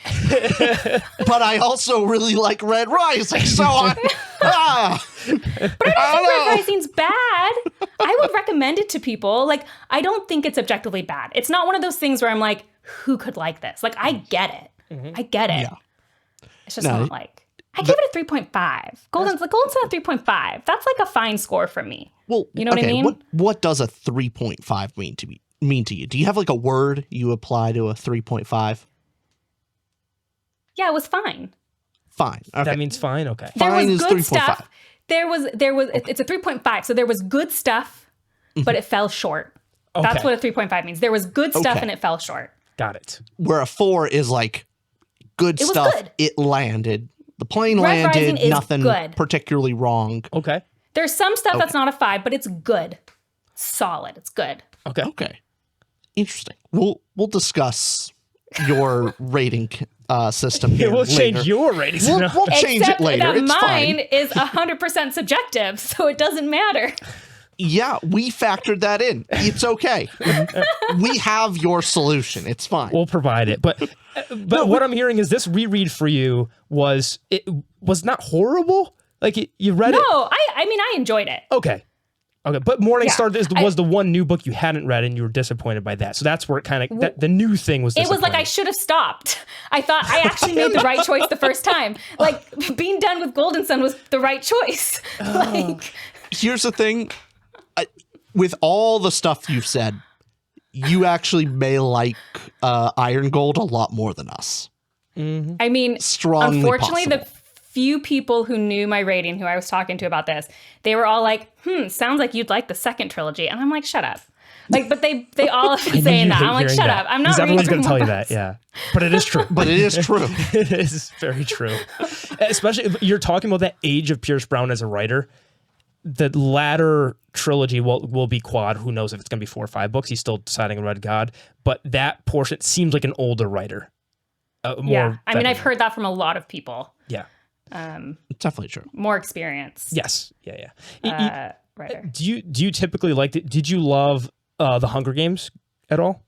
[SPEAKER 3] but I also really like Red Rising. So
[SPEAKER 1] But I don't think Red Rising's bad. I would recommend it to people. Like, I don't think it's objectively bad. It's not one of those things where I'm like, who could like this? Like, I get it. I get it. Yeah. It's just not like. I give it a 3.5. Golden Sun at 3.5. That's like a fine score for me.
[SPEAKER 3] Well,
[SPEAKER 1] you know what I mean?
[SPEAKER 3] What does a 3.5 mean to you? Do you have like a word you apply to a 3.5?
[SPEAKER 1] Yeah, it was fine.
[SPEAKER 3] Fine. Okay.
[SPEAKER 2] That means fine. Okay.
[SPEAKER 1] There
[SPEAKER 3] fine
[SPEAKER 1] was
[SPEAKER 3] is
[SPEAKER 1] good
[SPEAKER 3] 3.5.
[SPEAKER 1] stuff. There was. It's a 3.5. So there was good stuff, but it fell short.
[SPEAKER 2] Okay.
[SPEAKER 1] That's what a 3.5 means. There was good stuff and it fell short.
[SPEAKER 2] Got it.
[SPEAKER 3] Where a 4 is like good stuff.
[SPEAKER 1] Good.
[SPEAKER 3] It landed. The plane
[SPEAKER 1] Red Rising
[SPEAKER 3] landed.
[SPEAKER 1] is
[SPEAKER 3] Nothing
[SPEAKER 1] good.
[SPEAKER 3] particularly wrong.
[SPEAKER 2] Okay.
[SPEAKER 1] There's some stuff that's not a 5, but it's good. Solid. It's good.
[SPEAKER 2] Okay.
[SPEAKER 3] Okay. Interesting. We'll discuss your rating system here
[SPEAKER 2] We'll
[SPEAKER 3] later.
[SPEAKER 2] change your ratings.
[SPEAKER 3] We'll change it later.
[SPEAKER 1] That
[SPEAKER 3] It's
[SPEAKER 1] mine
[SPEAKER 3] fine.
[SPEAKER 1] is 100% subjective, so it doesn't matter.
[SPEAKER 3] Yeah, we factored that in. It's okay. We have your solution. It's fine.
[SPEAKER 2] We'll provide it. But what I'm hearing is this reread for you was not horrible. Like you read it.
[SPEAKER 1] No, I mean I enjoyed it.
[SPEAKER 2] Okay. But Morningstar was the one new book you hadn't read, and you were disappointed by that. So that's where it kind of the new thing was.
[SPEAKER 1] It was like I should have stopped. I thought I actually made the right choice the first time. Like being done with Golden Sun was the right choice. Like,
[SPEAKER 3] here's the thing. With all the stuff you've said, you actually may like Iron Gold a lot more than us.
[SPEAKER 2] Mm-hmm.
[SPEAKER 1] I mean,
[SPEAKER 3] strongly
[SPEAKER 1] unfortunately,
[SPEAKER 3] possible.
[SPEAKER 1] the few people who knew my rating, who I was talking to about this, they were all like, sounds like you'd like the second trilogy. And I'm like, shut up. Like, but they all have
[SPEAKER 2] I
[SPEAKER 1] been
[SPEAKER 2] knew
[SPEAKER 1] saying
[SPEAKER 2] you'd
[SPEAKER 1] that.
[SPEAKER 2] hate
[SPEAKER 1] I'm like,
[SPEAKER 2] hearing
[SPEAKER 1] shut
[SPEAKER 2] that,
[SPEAKER 1] up. I'm not
[SPEAKER 2] because everyone's
[SPEAKER 1] reading
[SPEAKER 2] going to tell you
[SPEAKER 1] books.
[SPEAKER 2] that. Yeah. But it is true.
[SPEAKER 3] But it is true.
[SPEAKER 2] It is very true. Especially if you're talking about that age of Pierce Brown as a writer. The latter trilogy will be quad. Who knows if it's going to be 4 or 5 books? He's still deciding on Red God. But that portion seems like an older writer.
[SPEAKER 1] Yeah. I mean, I've heard that from a lot of people.
[SPEAKER 2] Yeah.
[SPEAKER 3] It's definitely true.
[SPEAKER 1] More experience.
[SPEAKER 2] Yes. Yeah.
[SPEAKER 1] Writer.
[SPEAKER 2] Do you typically like it? Did you love the Hunger Games at all?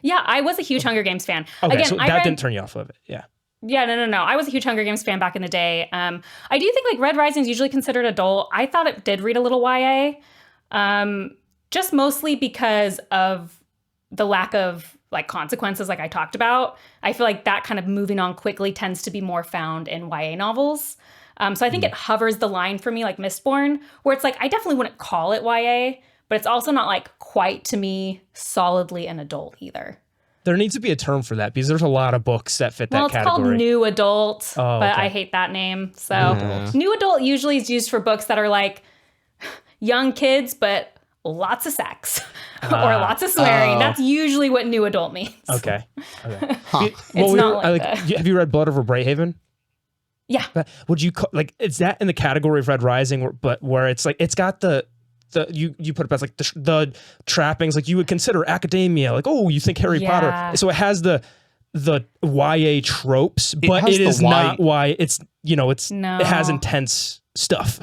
[SPEAKER 1] Yeah, I was a huge Hunger Games fan.
[SPEAKER 2] Okay,
[SPEAKER 1] Again,
[SPEAKER 2] so that didn't turn you off of it. Yeah.
[SPEAKER 1] Yeah, no. I was a huge Hunger Games fan back in the day. I do think like Red Rising is usually considered adult. I thought it did read a little YA, just mostly because of the lack of like consequences, like I talked about. I feel like that kind of moving on quickly tends to be more found in YA novels. So I think it hovers the line for me, like Mistborn, where it's like I definitely wouldn't call it YA, but it's also not like quite to me solidly an adult either.
[SPEAKER 2] There needs to be a term for that because there's a lot of books that fit that
[SPEAKER 1] Well, it's
[SPEAKER 2] category.
[SPEAKER 1] called new adult,
[SPEAKER 2] Oh,
[SPEAKER 1] but
[SPEAKER 2] okay.
[SPEAKER 1] I hate that name. So new adult usually is used for books that are like young kids, but lots of sex or lots of swearing. That's usually what new adult means.
[SPEAKER 2] Okay.
[SPEAKER 3] Huh.
[SPEAKER 1] It's not like that.
[SPEAKER 2] Have you read Blood Over Brayhaven?
[SPEAKER 1] Yeah.
[SPEAKER 2] Would you like? Is that in the category of Red Rising, but where it's like it's got the you put it best like the trappings like you would consider academia, like you think Harry Potter, so it has the YA tropes, but it is not why it's it has intense stuff.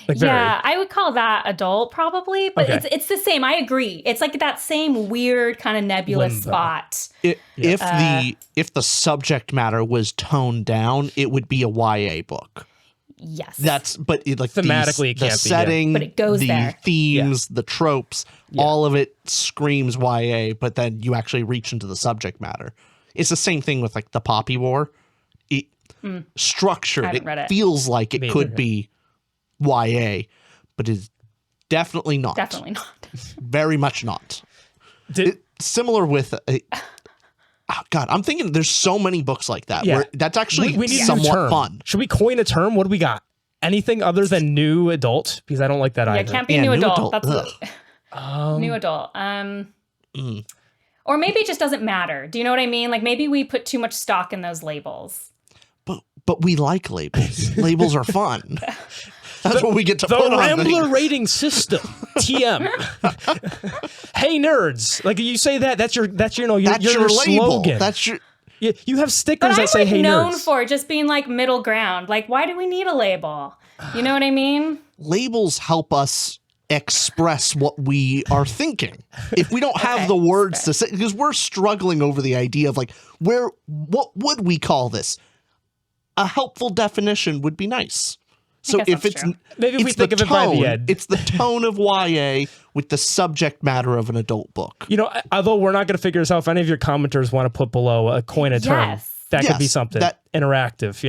[SPEAKER 1] I would call that adult probably, but it's the same. I agree. It's like that same weird kind of nebulous
[SPEAKER 2] limbo
[SPEAKER 1] spot.
[SPEAKER 3] If the subject matter was toned down, it would be a YA book.
[SPEAKER 1] Yes.
[SPEAKER 3] But
[SPEAKER 2] thematically, it
[SPEAKER 3] the
[SPEAKER 2] can't
[SPEAKER 3] setting,
[SPEAKER 1] but it goes
[SPEAKER 3] the
[SPEAKER 1] there.
[SPEAKER 3] themes, the tropes, all of it screams YA. But then you actually reach into the subject matter. It's the same thing with like the Poppy War. Structured, it feels like it could be YA, but it's definitely not.
[SPEAKER 1] Definitely not.
[SPEAKER 3] Very much not. Similar with God, I'm thinking there's so many books like that where that's actually
[SPEAKER 2] we need
[SPEAKER 3] somewhat fun.
[SPEAKER 2] Should we coin a term? What do we got? Anything other than new adult? Because I don't like that either.
[SPEAKER 1] Yeah, it can't be new adult. That's new adult. Or maybe it just doesn't matter. Do you know what I mean? Like maybe we put too much stock in those labels.
[SPEAKER 3] But we like labels. Labels are fun. That's what we get to
[SPEAKER 2] the
[SPEAKER 3] put on
[SPEAKER 2] Rambler rating system. TM. Hey nerds! Like you say that's your
[SPEAKER 3] label.
[SPEAKER 2] slogan.
[SPEAKER 3] That's your.
[SPEAKER 2] You have stickers that say "Hey nerds."
[SPEAKER 1] I'm known for just being like middle ground. Like, why do we need a label? You know what I mean?
[SPEAKER 3] Labels help us express what we are thinking. If we don't have the words to say, because we're struggling over the idea of like what would we call this? A helpful definition would be nice. So if it's
[SPEAKER 2] maybe if we think of it by the end,
[SPEAKER 3] it's the tone of YA with the subject matter of an adult book.
[SPEAKER 2] Although we're not going to figure this out, if any of your commenters want to put below a coin a term, that could be something interactive.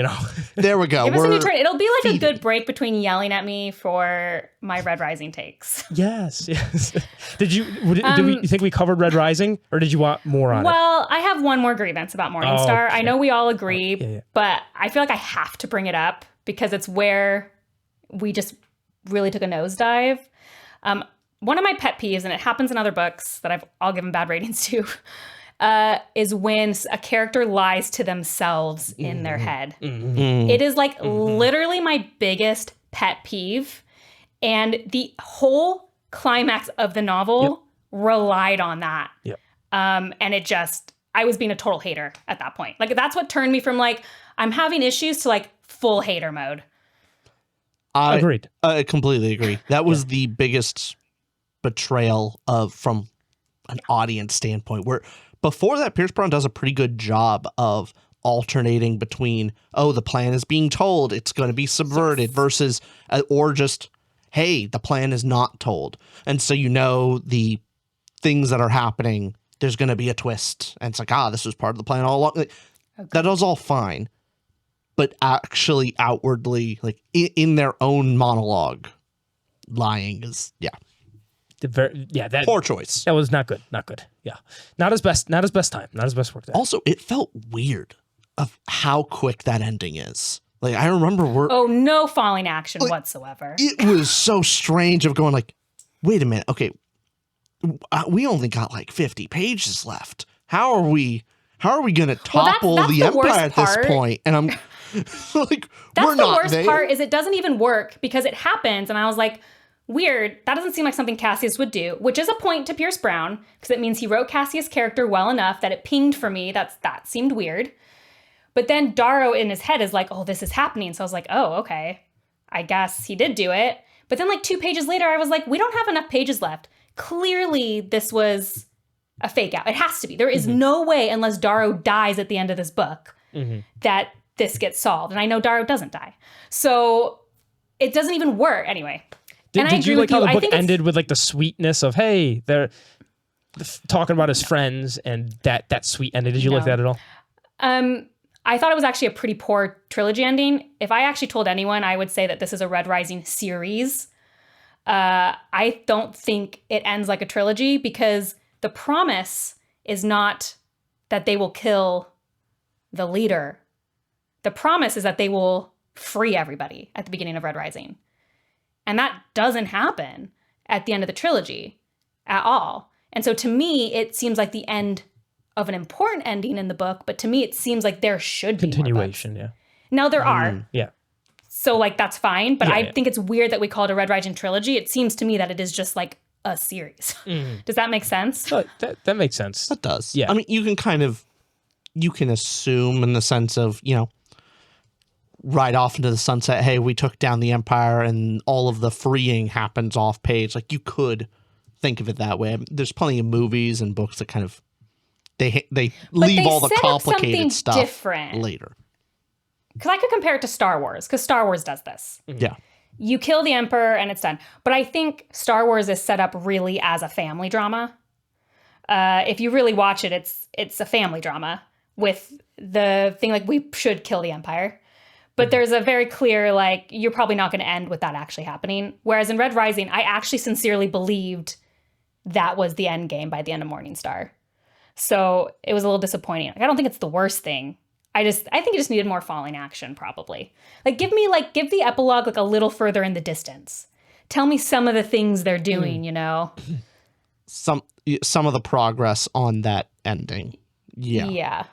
[SPEAKER 3] There we go.
[SPEAKER 1] Give us a new turn. It'll be like a good break between yelling at me for my Red Rising takes.
[SPEAKER 2] Yes. Did you think we covered Red Rising, or did you want more on it?
[SPEAKER 1] Well, I have one more grievance about Morningstar.
[SPEAKER 2] Okay.
[SPEAKER 1] I know we all agree, but I feel like I have to bring it up because it's where we just really took a nosedive. One of my pet peeves, and it happens in other books that I'll given bad ratings to, is when a character lies to themselves in their head. It is like literally my biggest pet peeve. And the whole climax of the novel relied on that. And I was being a total hater at that point. Like that's what turned me from like, I'm having issues to like full hater mode.
[SPEAKER 2] Agreed.
[SPEAKER 3] I completely agree. That was the biggest betrayal from an audience standpoint, where before that, Pierce Brown does a pretty good job of alternating between, the plan is being told, it's going to be subverted, versus, or just, hey, the plan is not told. And so the things that are happening, there's going to be a twist. And it's like, this was part of the plan all along. That was all fine. But actually outwardly, like in their own monologue, lying is,
[SPEAKER 2] that
[SPEAKER 3] poor choice.
[SPEAKER 2] That was not good. Not good. Yeah. Not his best time. Not his best work there.
[SPEAKER 3] Also, it felt weird of how quick that ending is. Like, I remember
[SPEAKER 1] no falling action whatsoever.
[SPEAKER 3] It was so strange of going like, wait a minute. Okay. we only got like 50 pages left. How are we going to topple
[SPEAKER 1] that's
[SPEAKER 3] the
[SPEAKER 1] the
[SPEAKER 3] Empire
[SPEAKER 1] worst
[SPEAKER 3] at this
[SPEAKER 1] part.
[SPEAKER 3] point? And I'm like,
[SPEAKER 1] That's
[SPEAKER 3] we're
[SPEAKER 1] the
[SPEAKER 3] not
[SPEAKER 1] worst
[SPEAKER 3] there.
[SPEAKER 1] part is it doesn't even work because it happens. And I was like, weird. That doesn't seem like something Cassius would do, which is a point to Pierce Brown because it means he wrote Cassius' character well enough that it pinged for me. That seemed weird. But then Darrow in his head is like, oh, this is happening. So I was like, oh, okay. I guess he did do it. But then like 2 pages later, I was like, we don't have enough pages left. Clearly, this was a fake out. It has to be. There is no way, unless Darrow dies at the end of this book, that this gets solved. And I know Darrow doesn't die. So it doesn't even work. Anyway.
[SPEAKER 2] Did you like how the book ended with like the sweetness of, hey, they're talking about his friends and that sweet ending? Did you like that at all?
[SPEAKER 1] I thought it was actually a pretty poor trilogy ending. If I actually told anyone, I would say that this is a Red Rising series. I don't think it ends like a trilogy because the promise is not that they will kill the leader. The promise is that they will free everybody at the beginning of Red Rising. And that doesn't happen at the end of the trilogy at all. And so to me, it seems like the end of an important ending in the book, but to me, it seems like there should be
[SPEAKER 2] continuation. Yeah.
[SPEAKER 1] Now there are.
[SPEAKER 2] Yeah.
[SPEAKER 1] So like that's fine, but
[SPEAKER 2] Yeah,
[SPEAKER 1] I think it's weird that we call it a Red Rising trilogy. It seems to me that it is just like a series. Does that make sense?
[SPEAKER 2] That makes sense.
[SPEAKER 3] That does.
[SPEAKER 2] Yeah.
[SPEAKER 3] I mean, you can assume in the sense of, right off into the sunset, hey, we took down the Empire and all of the freeing happens off page. Like you could think of it that way. There's plenty of movies and books that kind of they leave all the complicated stuff
[SPEAKER 1] different
[SPEAKER 3] later.
[SPEAKER 1] Because I could compare it to Star Wars, because Star Wars does this.
[SPEAKER 3] Yeah.
[SPEAKER 1] You kill the Emperor and it's done. But I think Star Wars is set up really as a family drama. If you really watch it, it's a family drama with the thing like we should kill the Empire. But there's a very clear, like, you're probably not going to end with that actually happening. Whereas in Red Rising, I actually sincerely believed that was the end game by the end of Morningstar. So it was a little disappointing. Like, I don't think it's the worst thing. I think it just needed more falling action, probably. Like, give the epilogue like a little further in the distance. Tell me some of the things they're doing,
[SPEAKER 3] Some of the progress on that ending. Yeah.
[SPEAKER 1] Yeah.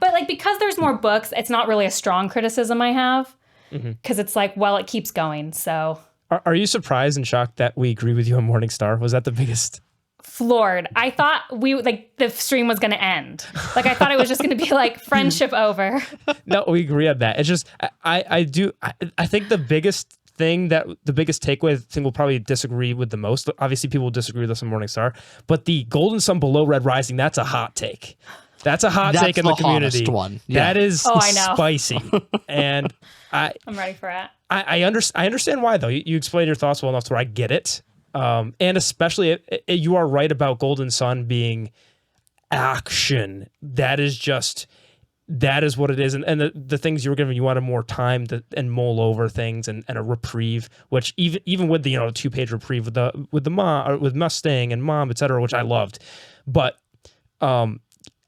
[SPEAKER 1] But like, because there's more books, it's not really a strong criticism I have. Because it's like, well, it keeps going, so.
[SPEAKER 2] Are you surprised and shocked that we agree with you on Morningstar? Was that the biggest?
[SPEAKER 1] Floored. I thought the stream was going to end. Like, I thought it was just going to be like friendship over.
[SPEAKER 2] No, we agree on that. It's just, I think the biggest takeaway thing we'll probably disagree with the most. Obviously, people will disagree with us on Morningstar, but the Golden Sun below Red Rising, that's a hot take. That's a hot take in the community.
[SPEAKER 3] One. Yeah.
[SPEAKER 2] That is
[SPEAKER 1] I know.
[SPEAKER 2] spicy. And I'm
[SPEAKER 1] ready for it.
[SPEAKER 2] I understand why, though. You explained your thoughts well enough to where I get it. And especially, you are right about Golden Sun being action. That is what it is. And the things you were given, you wanted more time and mull over things and a reprieve, which even with the 2-page reprieve with the mom or with Mustang and Mom, etc., which I loved. But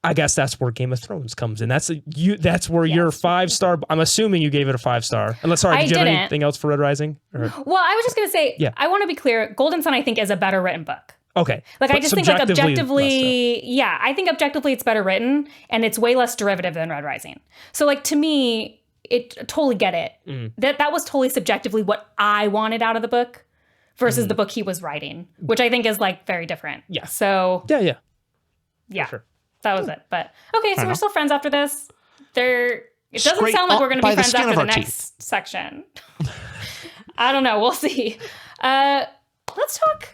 [SPEAKER 2] I guess that's where Game of Thrones comes in. That's where your 5-star. I'm assuming you gave it a 5-star. Did you have anything else for Red Rising? Or?
[SPEAKER 1] Well, I was just gonna say, I want to be clear. Golden Sun, I think, is a better written book.
[SPEAKER 2] Okay.
[SPEAKER 1] Like, I just think, like, objectively, I think objectively it's better written and it's way less derivative than Red Rising. So, like, to me, totally get it. That was totally subjectively what I wanted out of the book versus the book he was writing, which I think is, like, very different.
[SPEAKER 2] Yeah.
[SPEAKER 1] So.
[SPEAKER 2] Yeah.
[SPEAKER 1] Yeah.
[SPEAKER 2] Sure.
[SPEAKER 1] That was it. But okay, so we're still friends after this. It doesn't sound like we're going to be friends after the next section. I don't know. We'll see. Let's talk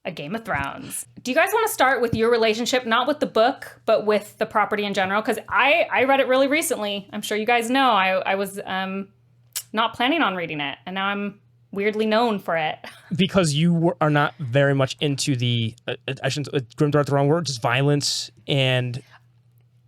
[SPEAKER 1] A Game of Thrones. Do you guys want to start with your relationship, not with the book, but with the property in general? Because I read it really recently. I'm sure you guys know. I was not planning on reading it, and now I'm weirdly known for it.
[SPEAKER 2] Because you are not very much into the, I shouldn't, grimdark the wrong word, just violence and...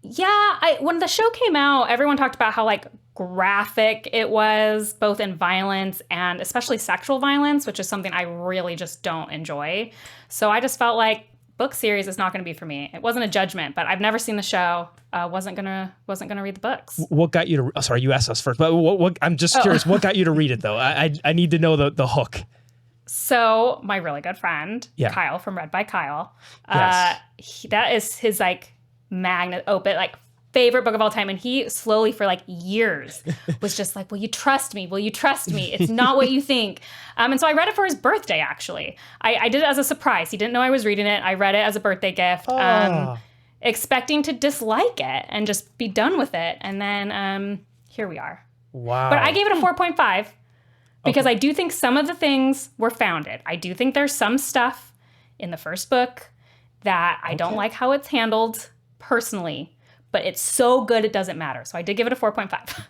[SPEAKER 1] Yeah, when the show came out, everyone talked about how, like, graphic it was, both in violence and especially sexual violence, which is something I really just don't enjoy. So I just felt like book series is not going to be for me. It wasn't a judgment, but I've never seen the show. Wasn't gonna read the books.
[SPEAKER 2] What got you to? Sorry, you asked us first, but what I'm just curious. What got you to read it though? I need to know the hook.
[SPEAKER 1] So my really good friend,
[SPEAKER 2] Yeah.
[SPEAKER 1] Kyle from Read by Kyle,
[SPEAKER 2] Yes.
[SPEAKER 1] that is his like magnet opus, like favorite book of all time. And he slowly for like years was just like, will you trust me? Will you trust me? It's not what you think. And so I read it for his birthday, actually. I did it as a surprise. He didn't know I was reading it. I read it as a birthday gift, expecting to dislike it and just be done with it. And then here we are.
[SPEAKER 2] Wow.
[SPEAKER 1] But I gave it a 4.5 because I do think some of the things were founded. I do think there's some stuff in the first book that I don't like how it's handled personally, but it's so good it doesn't matter. So I did give it a 4.5.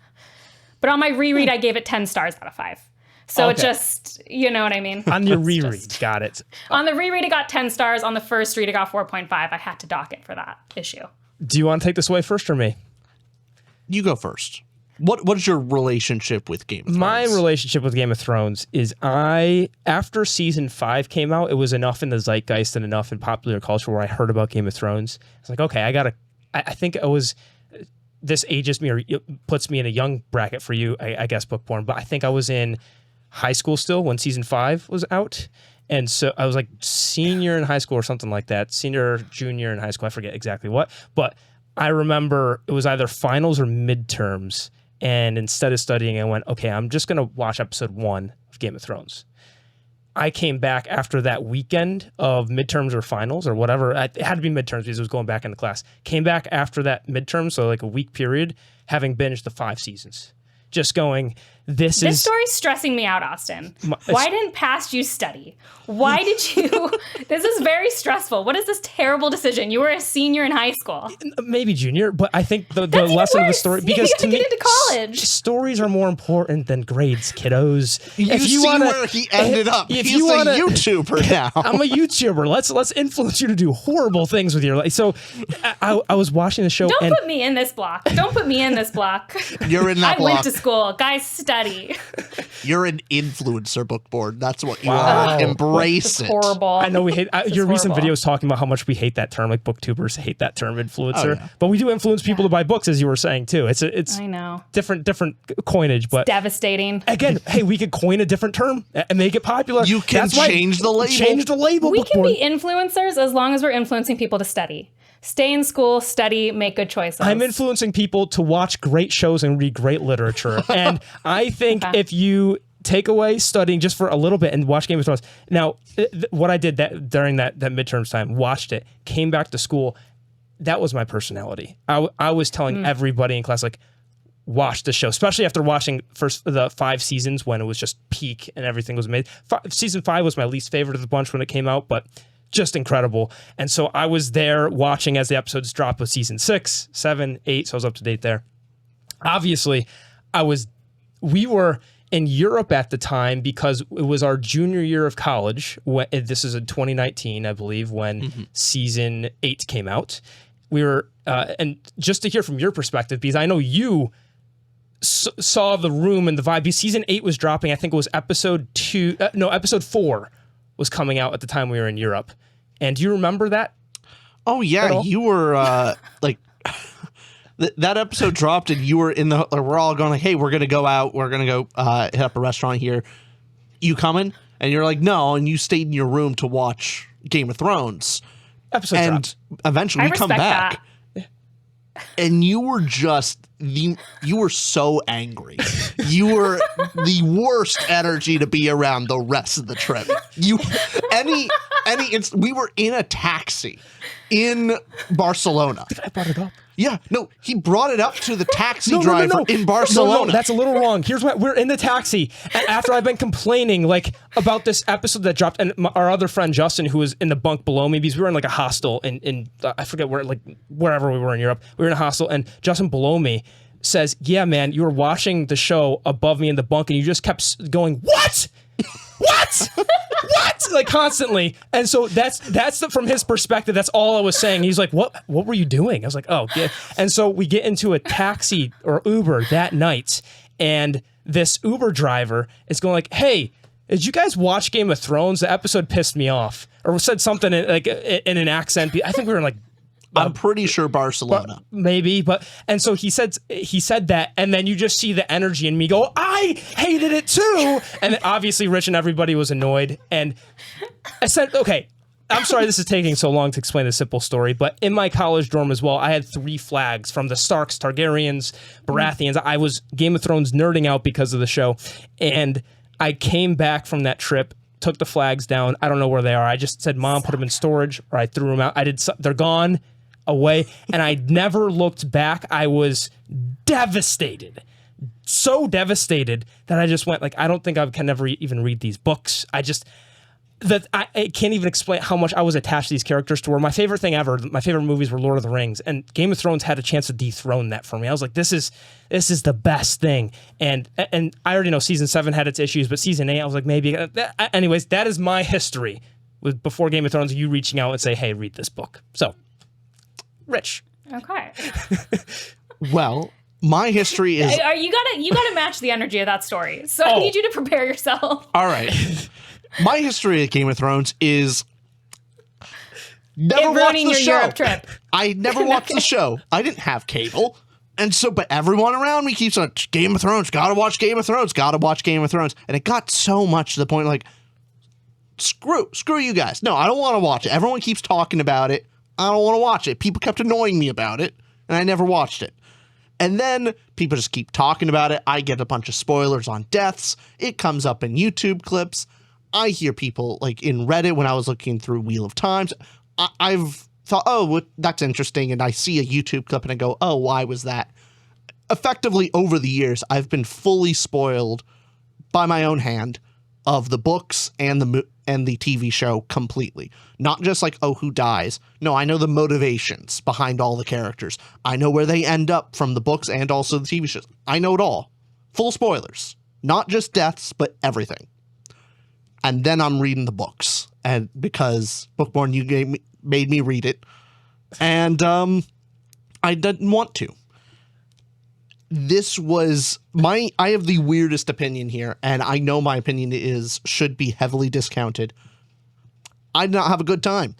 [SPEAKER 1] But on my reread, I gave it 10 stars out of 5. So it just, you know what I mean?
[SPEAKER 2] On your reread, got it.
[SPEAKER 1] On the reread, it got 10 stars. On the first read, it got 4.5. I had to dock it for that issue.
[SPEAKER 2] Do you want to take this away first or me?
[SPEAKER 3] You go first. What is your relationship with Game of Thrones?
[SPEAKER 2] My relationship with Game of Thrones is after season 5 came out, it was enough in the zeitgeist and enough in popular culture where I heard about Game of Thrones. It's like, okay, I think it was, this ages me or puts me in a young bracket for you, I guess, Bookborn, but I think I was in high school still when season 5 was out. And so I was like senior in high school or something like that, senior, junior in high school. I forget exactly what, but I remember it was either finals or midterms. And instead of studying, I went, okay, I'm just going to watch episode 1 of Game of Thrones. I came back after that weekend of midterms or finals or whatever. It had to be midterms because it was going back into class. Came back after that midterm, so like a week period, having binged the 5 seasons. Just going, this
[SPEAKER 1] story's stressing me out, Austin. Why didn't past you study? Why did you? This is very stressful. What is this terrible decision? You were a senior in high school.
[SPEAKER 2] Maybe junior, but I think the
[SPEAKER 1] That's
[SPEAKER 2] lesson
[SPEAKER 1] even
[SPEAKER 2] of the
[SPEAKER 1] worse.
[SPEAKER 2] story,
[SPEAKER 1] You
[SPEAKER 2] because
[SPEAKER 1] have to get into college.
[SPEAKER 2] Stories are more important than grades, kiddos.
[SPEAKER 3] You see where he ended up.
[SPEAKER 2] If
[SPEAKER 3] He's
[SPEAKER 2] you wanna,
[SPEAKER 3] a YouTuber now.
[SPEAKER 2] I'm a YouTuber. Let's influence you to do horrible things with your life. So I was watching the show.
[SPEAKER 1] Don't put me in this block. Don't put me in this block.
[SPEAKER 3] You're in that
[SPEAKER 1] I
[SPEAKER 3] block.
[SPEAKER 1] went to school. Guys, study.
[SPEAKER 3] You're an influencer, Bookborn. That's what you
[SPEAKER 2] Wow.
[SPEAKER 3] are. Embrace
[SPEAKER 1] It's
[SPEAKER 3] it.
[SPEAKER 1] horrible.
[SPEAKER 2] I know we hate your recent
[SPEAKER 1] horrible.
[SPEAKER 2] videos talking about how much we hate that term, like booktubers hate that term, influencer.
[SPEAKER 3] Oh, yeah.
[SPEAKER 2] But we do influence people to buy books, as you were saying too. It's
[SPEAKER 1] I know.
[SPEAKER 2] different coinage, but
[SPEAKER 1] Devastating.
[SPEAKER 2] again, hey, we could coin a different term and make it popular.
[SPEAKER 3] You can
[SPEAKER 2] That's why-
[SPEAKER 3] change the label.
[SPEAKER 2] Change the label.
[SPEAKER 1] We can
[SPEAKER 2] Bookborn.
[SPEAKER 1] be influencers as long as we're influencing people to study. Stay in school, study, make good choices.
[SPEAKER 2] I'm influencing people to watch great shows and read great literature. And I think if you take away studying just for a little bit and watch Game of Thrones. Now, what I did during that midterms time, watched it, came back to school, that was my personality. I was telling everybody in class, like, watch the show, especially after watching the 5 seasons when it was just peak and everything was made. Season 5 was my least favorite of the bunch when it came out, but just incredible. And so I was there watching as the episodes dropped with season 6, 7, 8, so I was up to date there. Obviously, we were in Europe at the time because it was our junior year of college. This is in 2019, I believe, when season 8 came out. We were, and just to hear from your perspective, because I know you saw the room and the vibe. Because season 8 was dropping. I think it was episode 4 was coming out at the time we were in Europe. And do you remember that?
[SPEAKER 3] Oh yeah, you were like that episode dropped, and you were in the. We're all going like, hey, we're gonna go out. We're gonna go hit up a restaurant here. You coming? And you're like, no, and you stayed in your room to watch Game of Thrones.
[SPEAKER 2] Episode dropped.
[SPEAKER 3] Eventually, we come back, and you were just you were so angry. You were the worst energy to be around the rest of the trip. We were in a taxi in Barcelona.
[SPEAKER 2] Did I brought it up?
[SPEAKER 3] Yeah, no, he brought it up to the taxi driver in Barcelona.
[SPEAKER 2] No, that's a little wrong. Here's what we're in the taxi. And after I've been complaining like about this episode that dropped, and our other friend Justin, who was in the bunk below me, because we were in like a hostel in I forget where, like wherever we were in Europe, we were in a hostel, and Justin below me says, "Yeah, man, you were watching the show above me in the bunk, and you just kept going, what? What? What? Like constantly." And so that's from his perspective. That's all I was saying. He's like, what were you doing? I was like, oh, yeah. And so we get into a taxi or Uber that night, and this Uber driver is going like, hey, did you guys watch Game of Thrones? The episode pissed me off, or said something in an accent. I think we were in like
[SPEAKER 3] I'm pretty sure Barcelona.
[SPEAKER 2] Maybe, and so he said that, and then you just see the energy in me go, I hated it too. And then obviously Rich and everybody was annoyed. And I said, okay, I'm sorry this is taking so long to explain a simple story, but in my college dorm as well, I had 3 flags from the Starks, Targaryens, Baratheons. I was Game of Thrones nerding out because of the show. And I came back from that trip, took the flags down. I don't know where they are. I just said, Mom, put them in storage, or I threw them out. They're gone, away. And I never looked back. I was devastated. So devastated that I just went, like, I don't think I can ever even read these books. I can't even explain how much I was attached to these characters, to where my favorite thing ever, my favorite movies were Lord of the Rings, and Game of Thrones had a chance to dethrone that for me. I was like, this is the best thing. And I already know season 7 had its issues, but season 8, I was like, maybe. Anyways, that is my history with before Game of Thrones, you reaching out and say, hey, read this book. So, Rich.
[SPEAKER 1] Okay.
[SPEAKER 3] Well, my history is...
[SPEAKER 1] You gotta match the energy of that story. So I need you to prepare yourself.
[SPEAKER 3] All right. My history of Game of Thrones is never watched the show.
[SPEAKER 1] Europe trip.
[SPEAKER 3] I never watched the show. I didn't have cable. And so, but everyone around me keeps on, Game of Thrones, gotta watch Game of Thrones, gotta watch Game of Thrones. And it got so much to the point, like, screw you guys. No, I don't want to watch it. Everyone keeps talking about it. I don't want to watch it. People kept annoying me about it, and I never watched it. And then people just keep talking about it. I get a bunch of spoilers on deaths. It comes up in YouTube clips. I hear people, like, in Reddit when I was looking through Wheel of Times. I've thought, oh, that's interesting. And I see a YouTube clip and I go, oh, why was that? Effectively, over the years, I've been fully spoiled by my own hand of the books and the TV show completely. Not just like, oh, who dies? No, I know the motivations behind all the characters. I know where they end up from the books and also the TV shows. I know it all. Full spoilers. Not just deaths, but everything. And then I'm reading the books, and because Bookborn, you made me read it, and I didn't want to. This was I have the weirdest opinion here, and I know my opinion should be heavily discounted. I did not have a good time.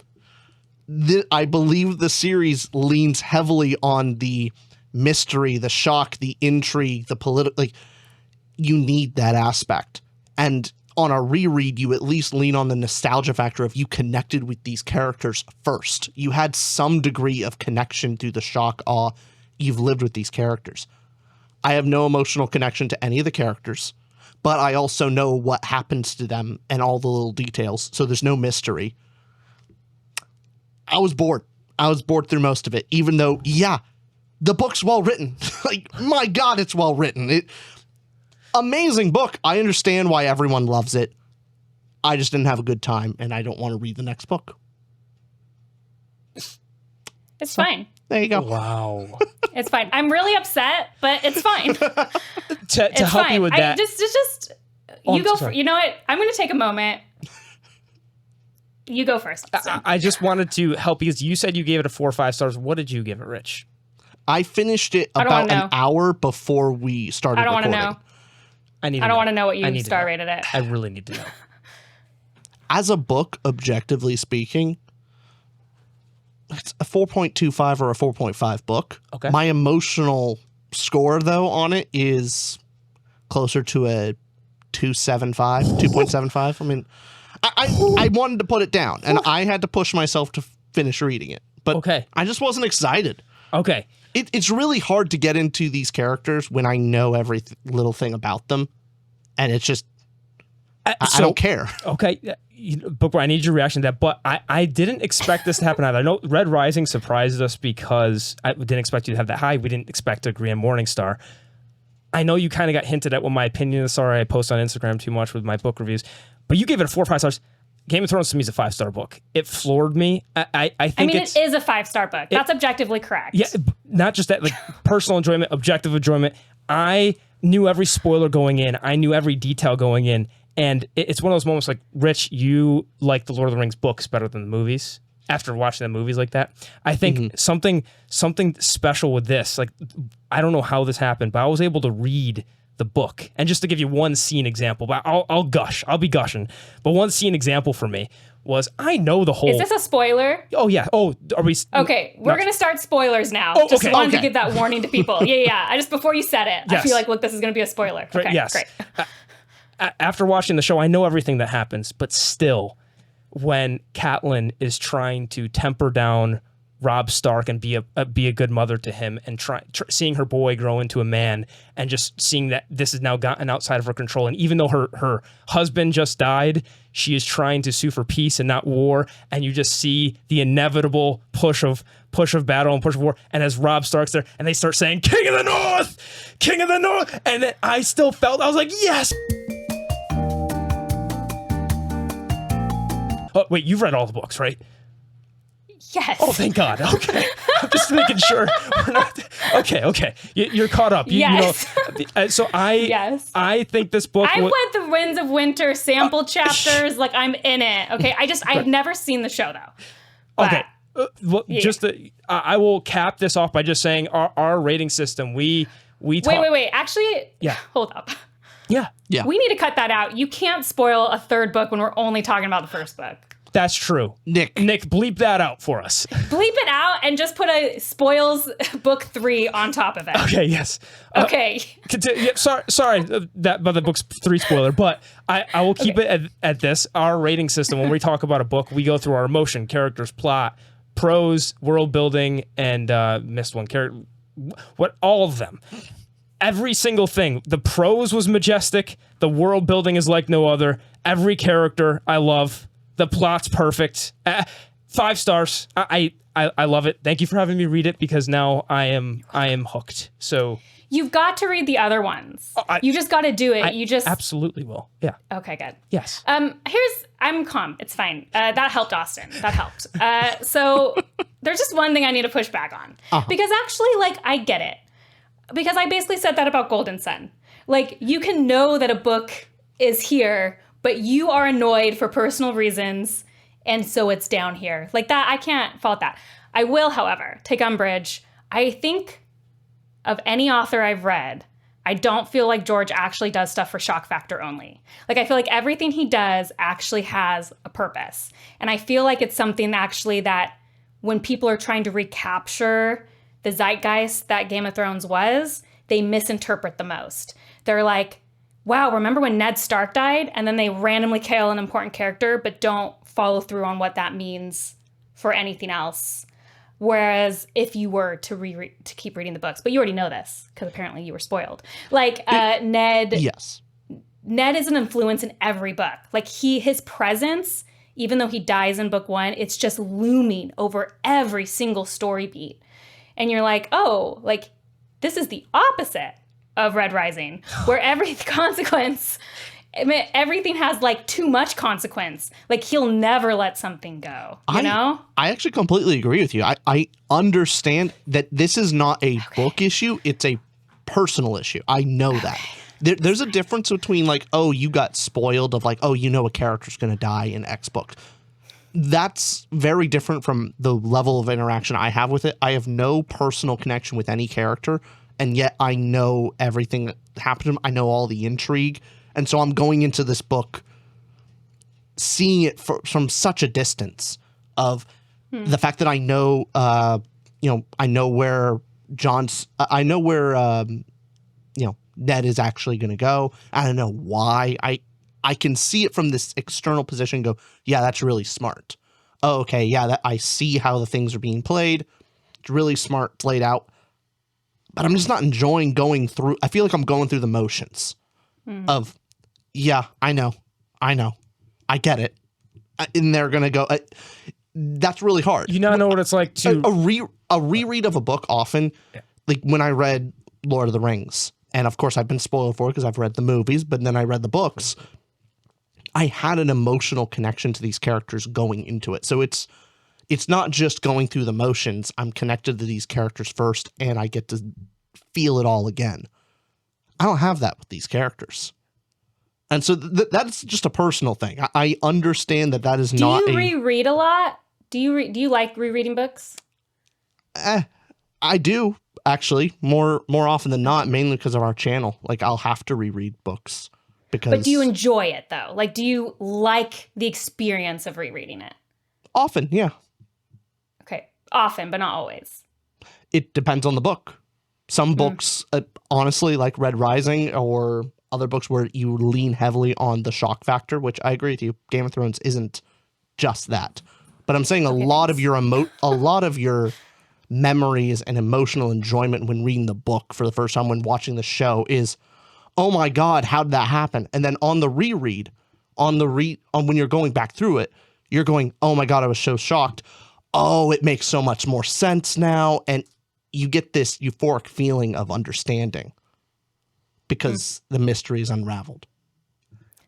[SPEAKER 3] I believe the series leans heavily on the mystery, the shock, the intrigue, the political. Like, you need that aspect, and on a reread, you at least lean on the nostalgia factor of you connected with these characters first. You had some degree of connection through the shock, awe. You've lived with these characters. I have no emotional connection to any of the characters, but I also know what happens to them and all the little details, so there's no mystery. I was bored. I was bored through most of it, even though, yeah, the book's well written. Like, my God, it's well written. Amazing book. I understand why everyone loves it. I just didn't have a good time, and I don't want to read the next book.
[SPEAKER 1] It's fine.
[SPEAKER 3] There you go.
[SPEAKER 2] Wow.
[SPEAKER 1] It's fine. I'm really upset, but it's fine.
[SPEAKER 2] to help
[SPEAKER 1] fine.
[SPEAKER 2] you with that.
[SPEAKER 1] You go for, you know what? I'm going to take a moment. You go first.
[SPEAKER 2] I just wanted to help because you said you gave it a 4 or 5 stars. What did you give it, Rich?
[SPEAKER 3] I finished it about an hour before we started recording.
[SPEAKER 1] I don't want to know. I don't want to know what you star rated it.
[SPEAKER 2] I really need to know.
[SPEAKER 3] As a book, objectively speaking, it's a 4.25 or a 4.5 book.
[SPEAKER 2] Okay.
[SPEAKER 3] My emotional score, though, on it is closer to a 2.75. I mean, I wanted to put it down, and I had to push myself to finish reading it. But I just wasn't excited.
[SPEAKER 2] Okay.
[SPEAKER 3] It's really hard to get into these characters when I know every little thing about them, and it's just I don't care.
[SPEAKER 2] Okay, Bookborn, I need your reaction to that, but I didn't expect this to happen either. I know Red Rising surprised us because I didn't expect you to have that high. We didn't expect a Grand Morningstar. I know you kind of got hinted at what my opinion is. Sorry, I post on Instagram too much with my book reviews, but you gave it a 4 or 5 stars. Game of Thrones to me is a 5-star book. It floored me. I think
[SPEAKER 1] it is a 5-star book. That's objectively correct.
[SPEAKER 2] Yeah, not just that, like personal enjoyment, objective enjoyment. I knew every spoiler going in. I knew every detail going in. And it's one of those moments like, Rich, you like the Lord of the Rings books better than the movies after watching the movies like that. I think something special with this, like, I don't know how this happened, but I was able to read the book. And just to give you one scene example, but I'll gush. I'll be gushing. But one scene example for me was I know the whole.
[SPEAKER 1] Is this a spoiler?
[SPEAKER 2] Oh yeah. Oh, are we?
[SPEAKER 1] Okay, we're gonna start spoilers now.
[SPEAKER 2] Oh,
[SPEAKER 1] just
[SPEAKER 2] okay,
[SPEAKER 1] wanted to
[SPEAKER 2] okay.
[SPEAKER 1] give that warning to people. Yeah. I just before you said it, I
[SPEAKER 2] Yes.
[SPEAKER 1] feel like, look, this is gonna be a spoiler. Okay,
[SPEAKER 2] yes.
[SPEAKER 1] great.
[SPEAKER 2] After watching the show, I know everything that happens, but still, when Catelyn is trying to temper down Robb Stark and be a good mother to him, and seeing her boy grow into a man, and just seeing that this has now gotten outside of her control, and even though her husband just died, she is trying to sue for peace and not war, and you just see the inevitable push of battle and push of war, and as Robb Stark's there, and they start saying King of the North, and then I still felt, I was like, yes. Oh, wait, you've read all the books, right?
[SPEAKER 1] Yes.
[SPEAKER 2] Oh, thank God. Okay. I'm just making sure we're not. Okay. You're caught up.
[SPEAKER 1] Yes.
[SPEAKER 2] So I think this book.
[SPEAKER 1] I've read the Winds of Winter sample chapters. Like, I'm in it. Okay. I've never seen the show though. But,
[SPEAKER 2] okay. I will cap this off by just saying our rating system. We talk.
[SPEAKER 1] Wait. Actually, hold up.
[SPEAKER 2] Yeah.
[SPEAKER 1] We need to cut that out. You can't spoil a third book when we're only talking about the first book.
[SPEAKER 2] That's true. Nick, bleep that out for us.
[SPEAKER 1] Bleep it out and just put a spoils book 3 on top of it.
[SPEAKER 2] Okay, yes.
[SPEAKER 1] Okay.
[SPEAKER 2] Sorry that about the book's 3 spoiler, but I will keep it at this. Our rating system, when we talk about a book, we go through our emotion, characters, plot, prose, world building, and missed one character. All of them. Every single thing. The prose was majestic. The world building is like no other. Every character I love. The plot's perfect. 5 stars. I love it. Thank you for having me read it, because now I am hooked. So
[SPEAKER 1] you've got to read the other ones. You just got to do it. You just
[SPEAKER 2] absolutely will. Yeah.
[SPEAKER 1] Okay, good.
[SPEAKER 2] Yes.
[SPEAKER 1] I'm calm. It's fine. That helped, Austin. That helped. So there's just one thing I need to push back on, because actually, like, I get it, because I basically said that about Golden Sun. Like, you can know that a book is here, but you are annoyed for personal reasons, and so it's down here. Like that, I can't fault that. I will, however, take umbrage. I think of any author I've read, I don't feel like George actually does stuff for shock factor only. Like, I feel like everything he does actually has a purpose. And I feel like it's something actually that when people are trying to recapture the zeitgeist that Game of Thrones was, they misinterpret the most. They're like, wow, remember when Ned Stark died? And then they randomly kill an important character, but don't follow through on what that means for anything else. Whereas if you were to keep reading the books, but you already know this because apparently you were spoiled. Like Ned.
[SPEAKER 3] Yes.
[SPEAKER 1] Ned is an influence in every book. Like his presence, even though he dies in book 1, it's just looming over every single story beat. And you're like, oh, like this is the opposite of Red Rising, where every consequence, everything has like too much consequence. Like he'll never let something go, you know?
[SPEAKER 3] I actually completely agree with you. I understand that this is not a book issue. It's a personal issue. I know that. There's a difference between like, oh, you got spoiled of like, oh, you know a character's going to die in X book. That's very different from the level of interaction I have with it. I have no personal connection with any character, and yet I know everything that happened to him. I know all the intrigue. And so I'm going into this book seeing it from such a distance of the fact that I know, I know where Ned is actually going to go. I don't know why. I can see it from this external position and go, yeah, that's really smart. Oh, okay, yeah, I see how the things are being played. It's really smart, played out. But I'm just not enjoying going through. I feel like I'm going through the motions of, yeah, I know. I get it. And they're going to go, that's really hard.
[SPEAKER 2] You now know what it's like to...
[SPEAKER 3] A reread of a book often, like when I read Lord of the Rings, and of course I've been spoiled for it because I've read the movies, but then I read the books, I had an emotional connection to these characters going into it. So it's not just going through the motions. I'm connected to these characters first, and I get to feel it all again. I don't have that with these characters. And so that's just a personal thing. I understand that is not.
[SPEAKER 1] Do you reread a lot? Do you like rereading books?
[SPEAKER 3] I do, actually, more often than not, mainly because of our channel. Like, I'll have to reread books. because.
[SPEAKER 1] But do you enjoy it though? Like, do you like the experience of rereading it?
[SPEAKER 3] Often, yeah.
[SPEAKER 1] Okay, often, but not always.
[SPEAKER 3] It depends on the book. Some books, honestly, like Red Rising or other books where you lean heavily on the shock factor, which I agree with you. Game of Thrones isn't just that, but I'm saying a lot of your memories and emotional enjoyment when reading the book for the first time when watching the show is, oh my God, how did that happen? And then on the reread, on when you're going back through it, you're going, oh my God, I was so shocked. Oh, it makes so much more sense now. And you get this euphoric feeling of understanding because the mystery is unraveled.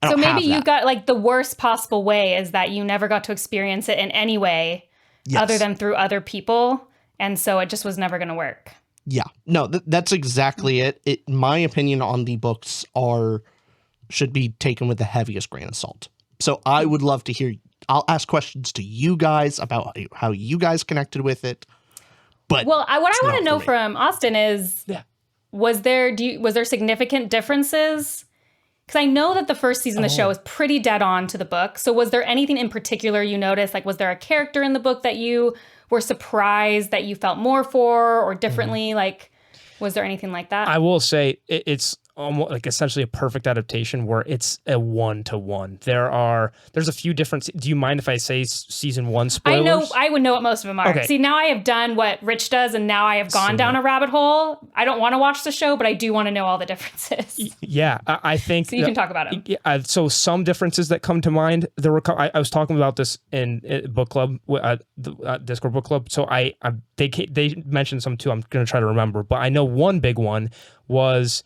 [SPEAKER 1] So maybe you got like the worst possible way is that you never got to experience it in any way other than through other people. And so it just was never going to work.
[SPEAKER 3] Yeah, no, that's exactly it. My opinion on the books should be taken with the heaviest grain of salt. So I would love to hear, I'll ask questions to you guys about how you guys connected with it. But
[SPEAKER 1] what I want to know from Austin is, was there significant differences? Because I know that the first season of the show is pretty dead on to the book. So was there anything in particular you noticed? Like, was there a character in the book that you were surprised that you felt more for or differently? Like, was there anything like that?
[SPEAKER 2] I will say it's almost like essentially a perfect adaptation where it's a 1-to-1. There's a few different. Do you mind if I say season 1 spoilers?
[SPEAKER 1] I would know what most of them are.
[SPEAKER 2] Okay.
[SPEAKER 1] See, now I have done what Rich does, and now I have gone down a rabbit hole. I don't want to watch the show, but I do want to know all the differences.
[SPEAKER 2] Yeah, I think
[SPEAKER 1] so. You can talk about them.
[SPEAKER 2] Yeah, so some differences that come to mind. There were. I was talking about this in book club, the Discord book club. So they mentioned some too. I'm going to try to remember, but I know one big one was.